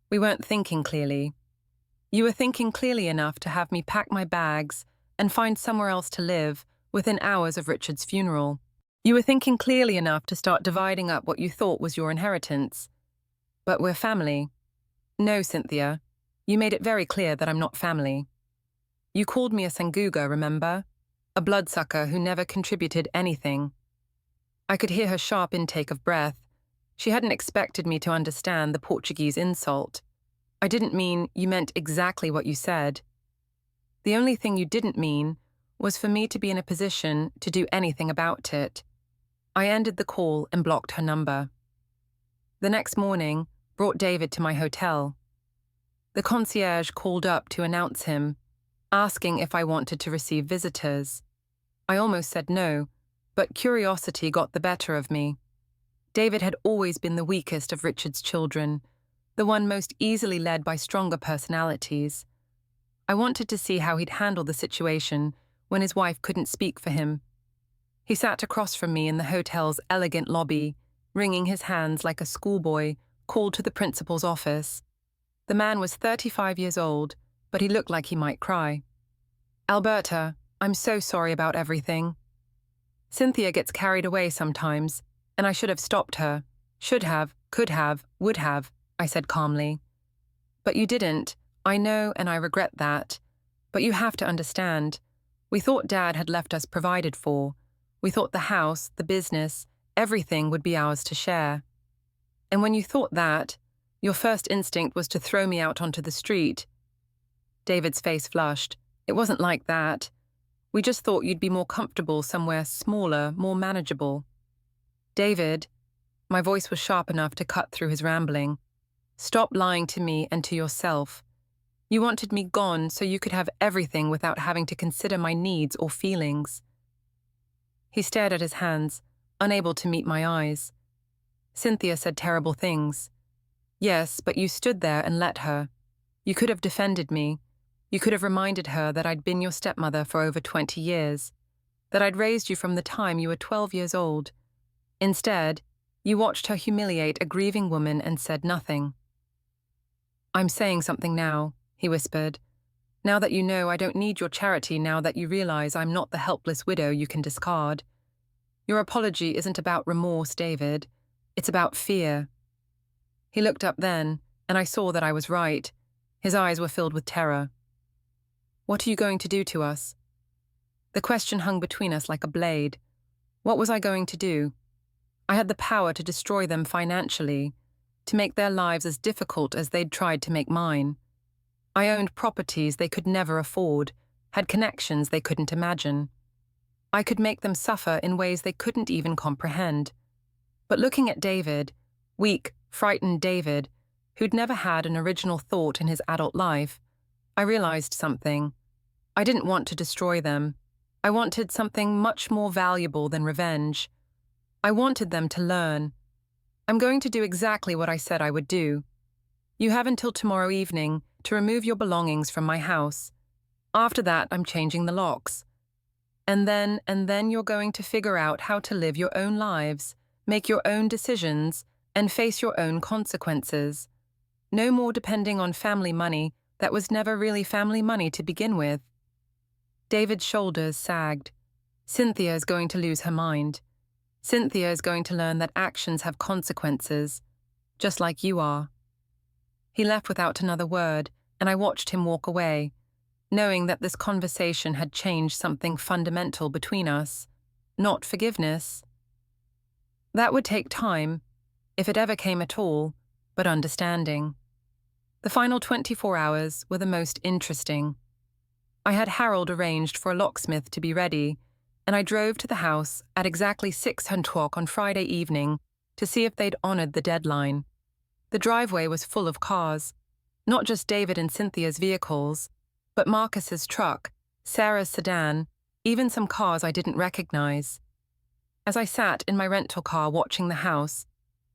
We weren't thinking clearly. You were thinking clearly enough to have me pack my bags and find somewhere else to live within hours of Richard's funeral. You were thinking clearly enough to start dividing up what you thought was your inheritance. But we're family. No, Cynthia. You made it very clear that I'm not family. You called me a sanguga, remember? A bloodsucker who never contributed anything. I could hear her sharp intake of breath. She hadn't expected me to understand the Portuguese insult. I didn't mean you meant exactly what you said. The only thing you didn't mean was for me to be in a position to do anything about it. I ended the call and blocked her number. The next morning brought David to my hotel. The concierge called up to announce him, asking if I wanted to receive visitors. I almost said no, but curiosity got the better of me. David had always been the weakest of Richard's children, the one most easily led by stronger personalities. I wanted to see how he'd handle the situation when his wife couldn't speak for him. He sat across from me in the hotel's elegant lobby, wringing his hands like a schoolboy called to the principal's office. The man was 35 years old, but he looked like he might cry. Alberta, I'm so sorry about everything. Cynthia gets carried away sometimes, and I should have stopped her. Should have, could have, would have, I said calmly. But you didn't. I know, and I regret that. But you have to understand. We thought Dad had left us provided for. We thought the house, the business, everything would be ours to share. And when you thought that, your first instinct was to throw me out onto the street. David's face flushed. It wasn't like that. We just thought you'd be more comfortable somewhere smaller, more manageable. David, my voice was sharp enough to cut through his rambling. Stop lying to me and to yourself. You wanted me gone so you could have everything without having to consider my needs or feelings. He stared at his hands, unable to meet my eyes. Cynthia said terrible things. Yes, but you stood there and let her. You could have defended me. You could have reminded her that I'd been your stepmother for over 20 years, that I'd raised you from the time you were 12 years old. Instead, you watched her humiliate a grieving woman and said nothing. I'm saying something now, he whispered. Now that you know I don't need your charity, now that you realize I'm not the helpless widow you can discard. Your apology isn't about remorse, David. It's about fear. He looked up then, and I saw that I was right. His eyes were filled with terror. What are you going to do to us? The question hung between us like a blade. What was I going to do? I had the power to destroy them financially, to make their lives as difficult as they'd tried to make mine. I owned properties they could never afford, had connections they couldn't imagine. I could make them suffer in ways they couldn't even comprehend. But looking at David, weak, frightened David, who'd never had an original thought in his adult life, I realized something. I didn't want to destroy them. I wanted something much more valuable than revenge. I wanted them to learn. I'm going to do exactly what I said I would do. You have until tomorrow evening to remove your belongings from my house. After that, I'm changing the locks. And then you're going to figure out how to live your own lives, make your own decisions, and face your own consequences. No more depending on family money that was never really family money to begin with. David's shoulders sagged. Cynthia is going to lose her mind. Cynthia is going to learn that actions have consequences, just like you are. He left without another word, and I watched him walk away, knowing that this conversation had changed something fundamental between us, not forgiveness. That would take time, if it ever came at all, but understanding. The final 24 hours were the most interesting. I had Harold arranged for a locksmith to be ready, and I drove to the house at exactly 6:00 on Friday evening to see if they'd honored the deadline. The driveway was full of cars, not just David and Cynthia's vehicles, but Marcus's truck, Sarah's sedan, even some cars I didn't recognize. As I sat in my rental car watching the house,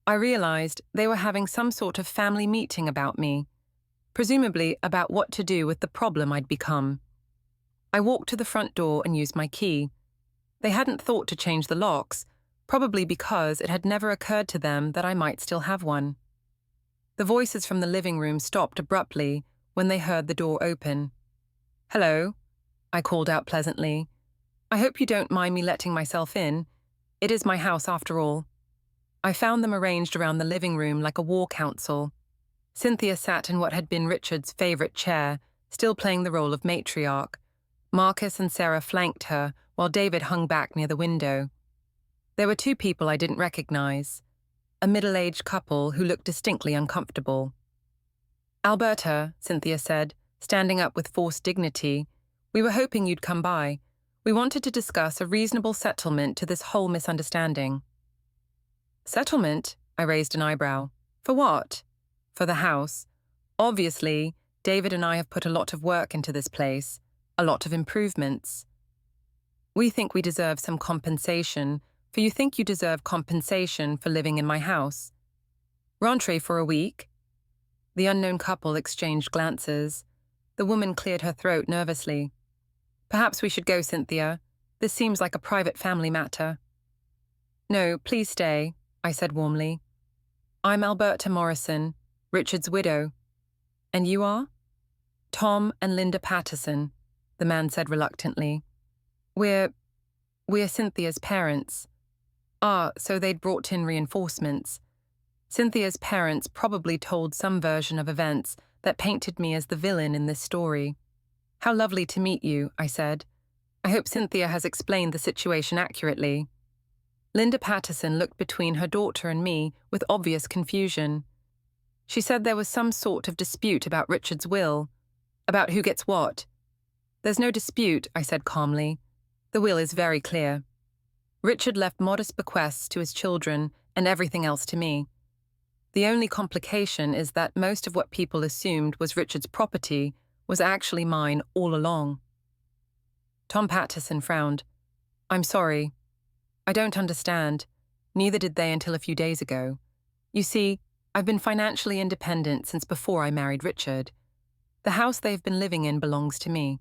I realized they were having some sort of family meeting about me, presumably about what to do with the problem I'd become. I walked to the front door and used my key. They hadn't thought to change the locks, probably because it had never occurred to them that I might still have one. The voices from the living room stopped abruptly when they heard the door open. "Hello," I called out pleasantly. "I hope you don't mind me letting myself in. It is my house after all." I found them arranged around the living room like a war council. Cynthia sat in what had been Richard's favorite chair, still playing the role of matriarch. Marcus and Sarah flanked her, while David hung back near the window. There were two people I didn't recognize. A middle-aged couple who looked distinctly uncomfortable. "Alberta," Cynthia said, standing up with forced dignity, "we were hoping you'd come by. We wanted to discuss a reasonable settlement to this whole misunderstanding." "Settlement?" I raised an eyebrow. "For what?" "For the house. Obviously, David and I have put a lot of work into this place, a lot of improvements. We think we deserve some compensation, for you think you deserve compensation for living in my house. Rentrée for a week?" The unknown couple exchanged glances. The woman cleared her throat nervously. "Perhaps we should go, Cynthia. This seems like a private family matter." "No, please stay," I said warmly. "I'm Alberta Morrison, Richard's widow." "And you are?" "Tom and Linda Patterson," the man said reluctantly. We're Cynthia's parents." "Ah, so they'd brought in reinforcements." Cynthia's parents probably told some version of events that painted me as the villain in this story. "How lovely to meet you," I said. "I hope Cynthia has explained the situation accurately." Linda Patterson looked between her daughter and me with obvious confusion. She said there was some sort of dispute about Richard's will. "About who gets what?" "There's no dispute," I said calmly. "The will is very clear. Richard left modest bequests to his children and everything else to me. The only complication is that most of what people assumed was Richard's property was actually mine all along." Tom Patterson frowned. "I'm sorry. I don't understand. Neither did they until a few days ago. You see, I've been financially independent since before I married Richard. The house they've been living in belongs to me.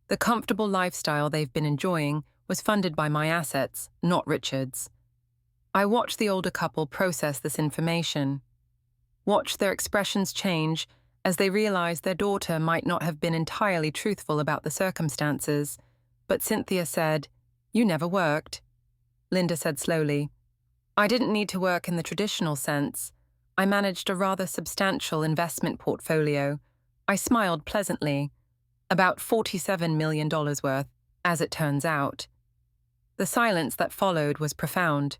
The comfortable lifestyle they've been enjoying was funded by my assets, not Richard's." I watched the older couple process this information. Watched their expressions change as they realized their daughter might not have been entirely truthful about the circumstances, but Cynthia said, "You never worked." Linda said slowly, "I didn't need to work in the traditional sense. I managed a rather substantial investment portfolio." I smiled pleasantly. "About $47 million worth, as it turns out." The silence that followed was profound.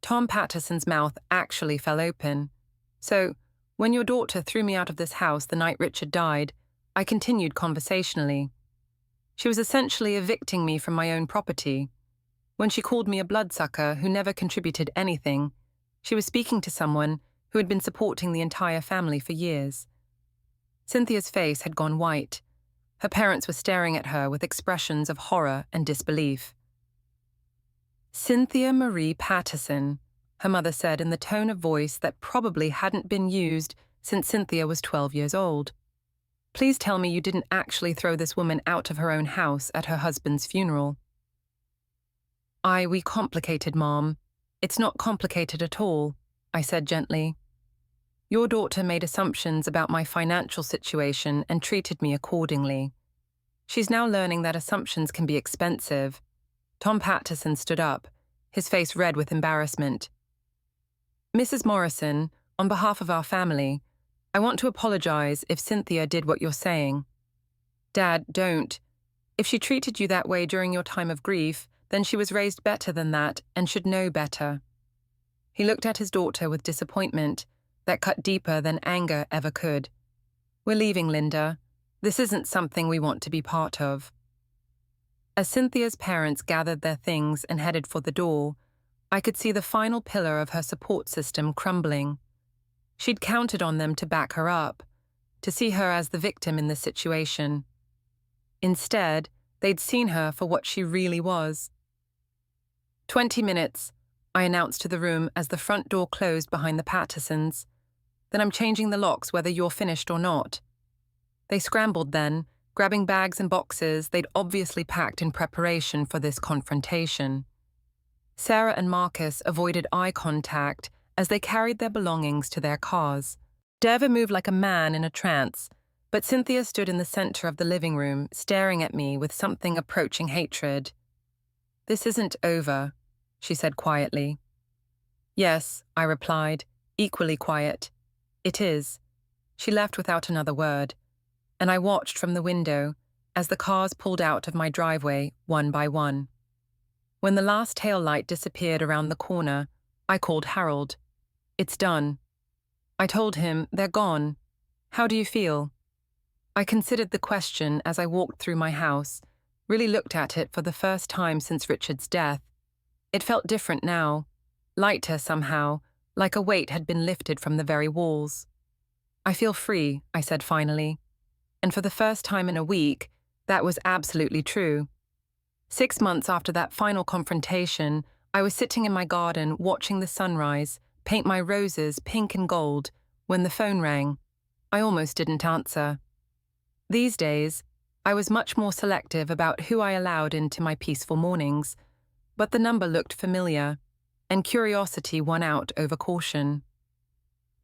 Tom Patterson's mouth actually fell open. "So, when your daughter threw me out of this house the night Richard died," I continued conversationally, "she was essentially evicting me from my own property. When she called me a bloodsucker who never contributed anything, she was speaking to someone who had been supporting the entire family for years." Cynthia's face had gone white. Her parents were staring at her with expressions of horror and disbelief. "Cynthia Marie Patterson," her mother said in the tone of voice that probably hadn't been used since Cynthia was 12 years old. "Please tell me you didn't actually throw this woman out of her own house at her husband's funeral." We complicated, Mom. It's not complicated at all," I said gently. "Your daughter made assumptions about my financial situation and treated me accordingly. She's now learning that assumptions can be expensive." Tom Patterson stood up, his face red with embarrassment. "Mrs. Morrison, on behalf of our family, I want to apologize if Cynthia did what you're saying." "Dad, don't. If she treated you that way during your time of grief, then she was raised better than that and should know better." He looked at his daughter with disappointment that cut deeper than anger ever could. "We're leaving, Linda. This isn't something we want to be part of." As Cynthia's parents gathered their things and headed for the door, I could see the final pillar of her support system crumbling. She'd counted on them to back her up, to see her as the victim in this situation. Instead, they'd seen her for what she really was. 20 minutes, I announced to the room as the front door closed behind the Pattersons. "Then I'm changing the locks whether you're finished or not." They scrambled then, grabbing bags and boxes they'd obviously packed in preparation for this confrontation. Sarah and Marcus avoided eye contact as they carried their belongings to their cars. Deva moved like a man in a trance, but Cynthia stood in the center of the living room, staring at me with something approaching hatred. "This isn't over," she said quietly. "Yes," I replied, equally quiet. "It is." She left without another word, and I watched from the window as the cars pulled out of my driveway one by one. When the last tail light disappeared around the corner, I called Harold. "It's done." I told him, "They're gone. How do you feel?" I considered the question as I walked through my house, really looked at it for the first time since Richard's death. It felt different now, lighter somehow, like a weight had been lifted from the very walls. "I feel free," I said finally. And for the first time in a week, that was absolutely true. 6 months after that final confrontation, I was sitting in my garden watching the sunrise paint my roses pink and gold when the phone rang. I almost didn't answer. These days, I was much more selective about who I allowed into my peaceful mornings, but the number looked familiar, and curiosity won out over caution.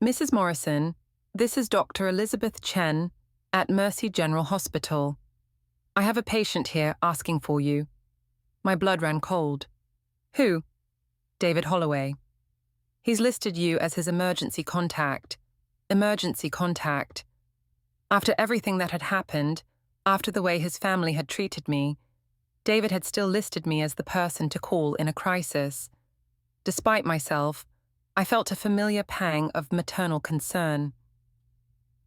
"Mrs. Morrison, this is Dr. Elizabeth Chen at Mercy General Hospital. I have a patient here asking for you." My blood ran cold. "Who?" "David Holloway. He's listed you as his emergency contact." Emergency contact. After everything that had happened, after the way his family had treated me, David had still listed me as the person to call in a crisis. Despite myself, I felt a familiar pang of maternal concern.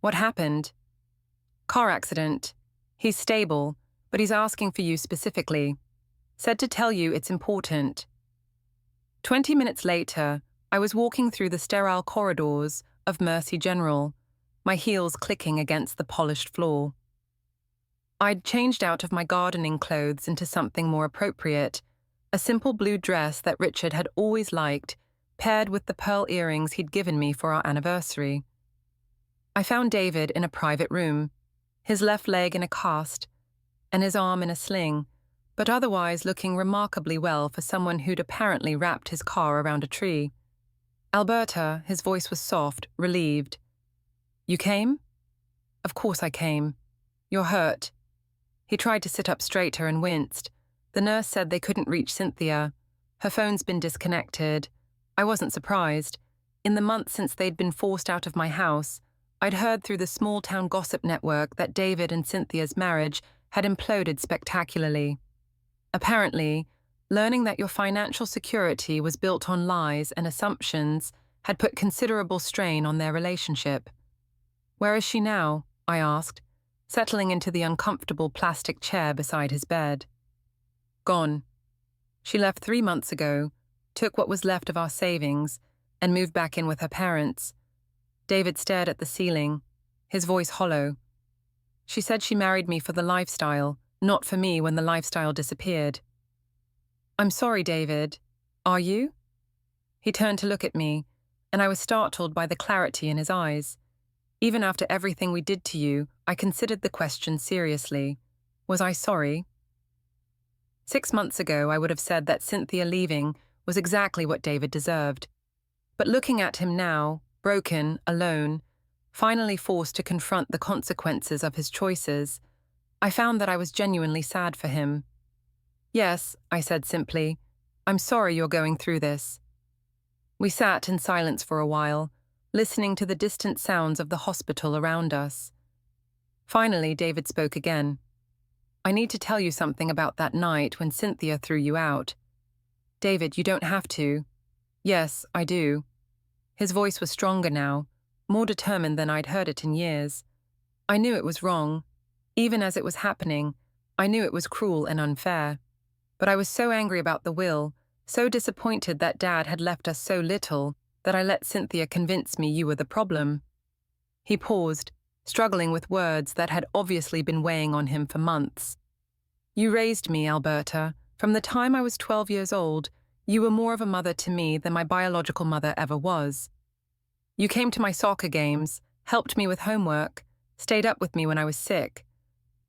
"What happened?" "Car accident. He's stable, but he's asking for you specifically. Said to tell you it's important." 20 minutes later, I was walking through the sterile corridors of Mercy General, my heels clicking against the polished floor. I'd changed out of my gardening clothes into something more appropriate, a simple blue dress that Richard had always liked, paired with the pearl earrings he'd given me for our anniversary. I found David in a private room, his left leg in a cast, and his arm in a sling, but otherwise looking remarkably well for someone who'd apparently wrapped his car around a tree. "Alberta," his voice was soft, relieved. "You came?" "Of course I came. You're hurt." He tried to sit up straighter and winced. The nurse said they couldn't reach Cynthia. Her phone's been disconnected. I wasn't surprised. In the months since they'd been forced out of my house, I'd heard through the small-town gossip network that David and Cynthia's marriage had imploded spectacularly. Apparently, learning that your financial security was built on lies and assumptions had put considerable strain on their relationship. "Where is she now?" I asked, settling into the uncomfortable plastic chair beside his bed. "Gone. She left 3 months ago, took what was left of our savings, and moved back in with her parents." David stared at the ceiling, his voice hollow. "She said she married me for the lifestyle, not for me when the lifestyle disappeared." "I'm sorry, David. Are you?" He turned to look at me, and I was startled by the clarity in his eyes. Even after everything we did to you, I considered the question seriously. Was I sorry? 6 months ago, I would have said that Cynthia leaving was exactly what David deserved. But looking at him now, broken, alone, finally forced to confront the consequences of his choices, I found that I was genuinely sad for him. "Yes," I said simply, "I'm sorry you're going through this." We sat in silence for a while, listening to the distant sounds of the hospital around us. Finally, David spoke again. "I need to tell you something about that night when Cynthia threw you out." "David, you don't have to." "Yes, I do." His voice was stronger now, more determined than I'd heard it in years. I knew it was wrong. Even as it was happening, I knew it was cruel and unfair. But I was so angry about the will, so disappointed that Dad had left us so little, that I let Cynthia convince me you were the problem. He paused, struggling with words that had obviously been weighing on him for months. "You raised me, Alberta. From the time I was 12 years old, you were more of a mother to me than my biological mother ever was. You came to my soccer games, helped me with homework, stayed up with me when I was sick.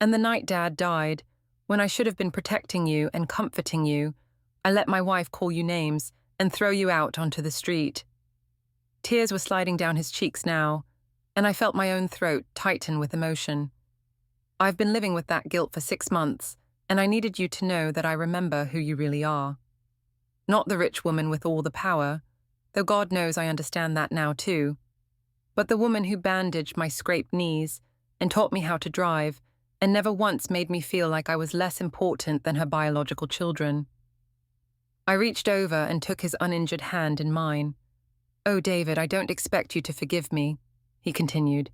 And the night Dad died, when I should have been protecting you and comforting you, I let my wife call you names and throw you out onto the street. Tears were sliding down his cheeks now, and I felt my own throat tighten with emotion. I've been living with that guilt for 6 months, and I needed you to know that I remember who you really are. Not the rich woman with all the power, though God knows I understand that now too, but the woman who bandaged my scraped knees and taught me how to drive and never once made me feel like I was less important than her biological children. I reached over and took his uninjured hand in mine. "Oh, David, I don't expect you to forgive me," he continued.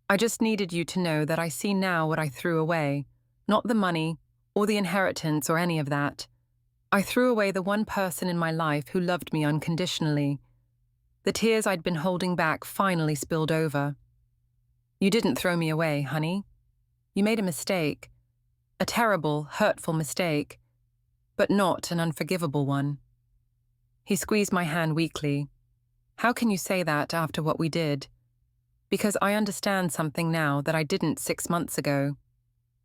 "I just needed you to know that I see now what I threw away, not the money or the inheritance or any of that. I threw away the one person in my life who loved me unconditionally. The tears I'd been holding back finally spilled over. You didn't throw me away, honey. You made a mistake. A terrible, hurtful mistake, but not an unforgivable one." He squeezed my hand weakly. "How can you say that after what we did? Because I understand something now that I didn't 6 months ago.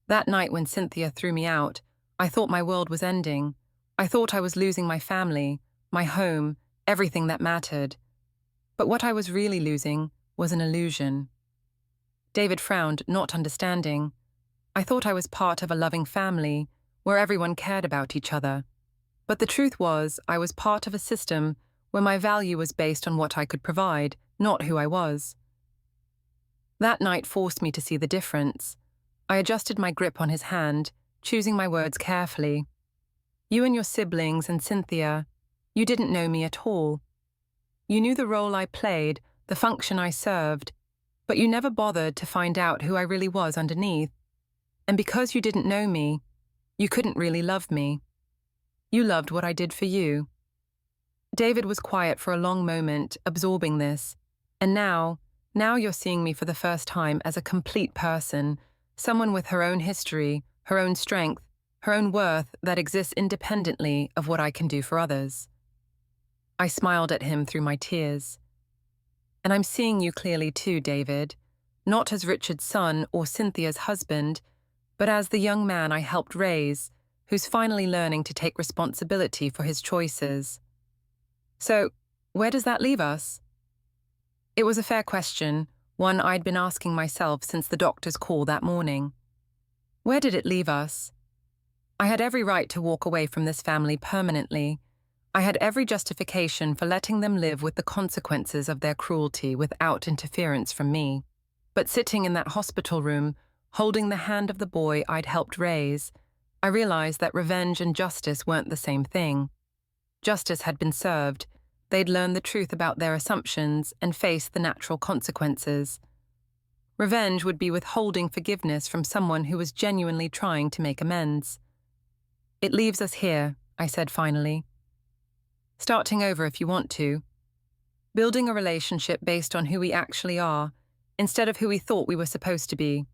That night when Cynthia threw me out, I thought my world was ending. I thought I was losing my family, my home, everything that mattered. But what I was really losing was an illusion." David frowned, not understanding. "I thought I was part of a loving family, where everyone cared about each other. But the truth was, I was part of a system where my value was based on what I could provide, not who I was." That night forced me to see the difference. I adjusted my grip on his hand, choosing my words carefully. "You and your siblings and Cynthia, you didn't know me at all. You knew the role I played, the function I served, but you never bothered to find out who I really was underneath. And because you didn't know me, you couldn't really love me. You loved what I did for you." David was quiet for a long moment, absorbing this. "And now you're seeing me for the first time as a complete person, someone with her own history, her own strength, her own worth that exists independently of what I can do for others." I smiled at him through my tears. "And I'm seeing you clearly too, David, not as Richard's son or Cynthia's husband, but as the young man I helped raise, who's finally learning to take responsibility for his choices." "So, where does that leave us?" It was a fair question, one I'd been asking myself since the doctor's call that morning. Where did it leave us? I had every right to walk away from this family permanently. I had every justification for letting them live with the consequences of their cruelty without interference from me. But sitting in that hospital room, holding the hand of the boy I'd helped raise, I realized that revenge and justice weren't the same thing. Justice had been served. They'd learned the truth about their assumptions and faced the natural consequences. Revenge would be withholding forgiveness from someone who was genuinely trying to make amends. "It leaves us here," I said finally. "Starting over if you want to. Building a relationship based on who we actually are, instead of who we thought we were supposed to be."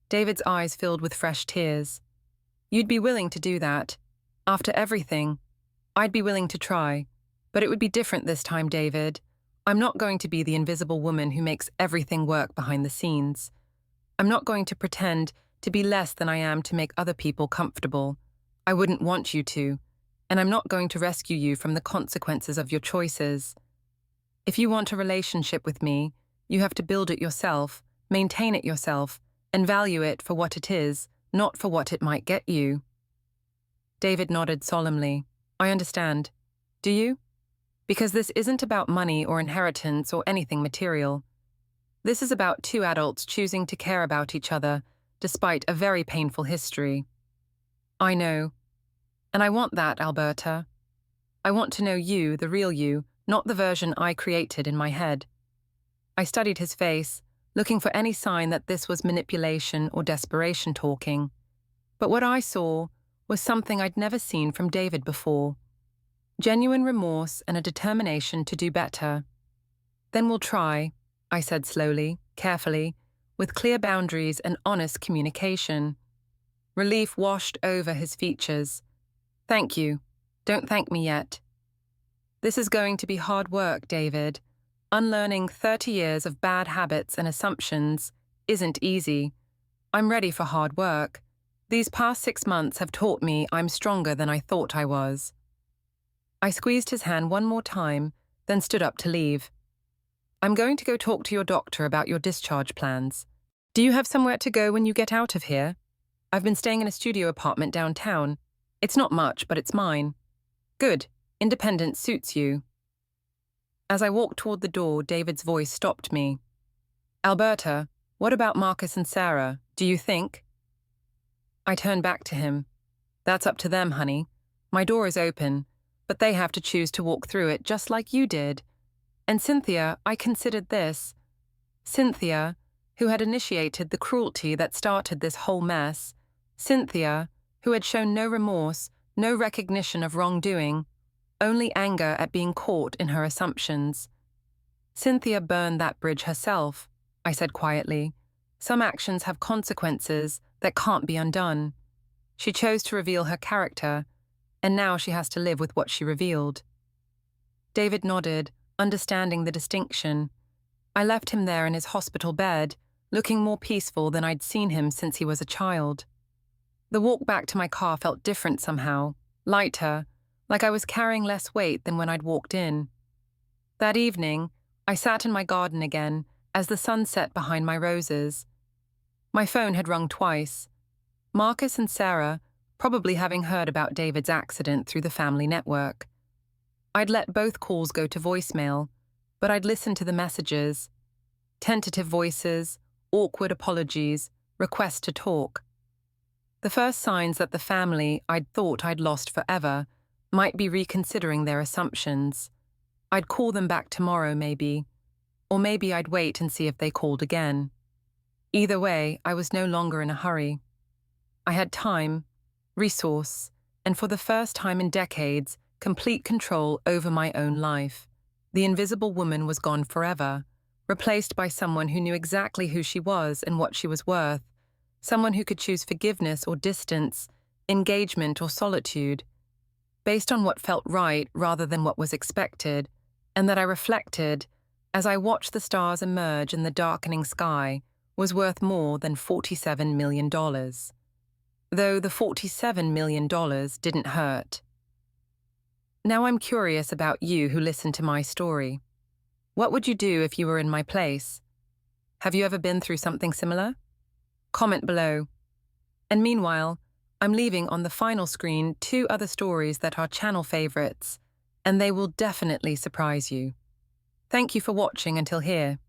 David's eyes filled with fresh tears. "You'd be willing to do that. After everything, I'd be willing to try. But it would be different this time, David. I'm not going to be the invisible woman who makes everything work behind the scenes. I'm not going to pretend to be less than I am to make other people comfortable. I wouldn't want you to. And I'm not going to rescue you from the consequences of your choices. If you want a relationship with me, you have to build it yourself, maintain it yourself, and value it for what it is, not for what it might get you." David nodded solemnly. "I understand. Do you? Because this isn't about money or inheritance or anything material. This is about two adults choosing to care about each other, despite a very painful history." "I know. And I want that, Alberta. I want to know you, the real you, not the version I created in my head." I studied his face, looking for any sign that this was manipulation or desperation talking. But what I saw was something I'd never seen from David before. Genuine remorse and a determination to do better. "Then we'll try," I said slowly, carefully, with clear boundaries and honest communication. Relief washed over his features. "Thank you. Don't thank me yet. This is going to be hard work, David. Unlearning 30 years of bad habits and assumptions isn't easy, I'm ready for hard work. These past 6 months have taught me I'm stronger than I thought I was. I squeezed his hand one more time, then stood up to leave. I'm going to go talk to your doctor about your discharge plans. Do you have somewhere to go when you get out of here? I've been staying in a studio apartment downtown. It's not much, but it's mine. Good. Independence suits you. As I walked toward the door, David's voice stopped me. Alberta, what about Marcus and Sarah? Do you think? I turned back to him. That's up to them, honey. My door is open, but they have to choose to walk through it just like you did. And Cynthia, I considered this. Cynthia, who had initiated the cruelty that started this whole mess. Cynthia, who had shown no remorse, no recognition of wrongdoing, only anger at being caught in her assumptions. Cynthia burned that bridge herself, I said quietly. Some actions have consequences that can't be undone. She chose to reveal her character, and now she has to live with what she revealed. David nodded, understanding the distinction. I left him there in his hospital bed, looking more peaceful than I'd seen him since he was a child. The walk back to my car felt different somehow, lighter, like I was carrying less weight than when I'd walked in. That evening, I sat in my garden again as the sun set behind my roses. My phone had rung twice. Marcus and Sarah, probably having heard about David's accident through the family network. I'd let both calls go to voicemail, but I'd listened to the messages. Tentative voices, awkward apologies, requests to talk. The first signs that the family I'd thought I'd lost forever might be reconsidering their assumptions. I'd call them back tomorrow, maybe. Or maybe I'd wait and see if they called again. Either way, I was no longer in a hurry. I had time, resource, and for the first time in decades, complete control over my own life. The invisible woman was gone forever, replaced by someone who knew exactly who she was and what she was worth, someone who could choose forgiveness or distance, engagement or solitude, based on what felt right rather than what was expected, and that I reflected, as I watched the stars emerge in the darkening sky, was worth more than $47 million. Though the $47 million didn't hurt. Now I'm curious about you who listened to my story. What would you do if you were in my place? Have you ever been through something similar? Comment below. And meanwhile, I'm leaving on the final screen 2 other stories that are channel favorites, and they will definitely surprise you. Thank you for watching until here.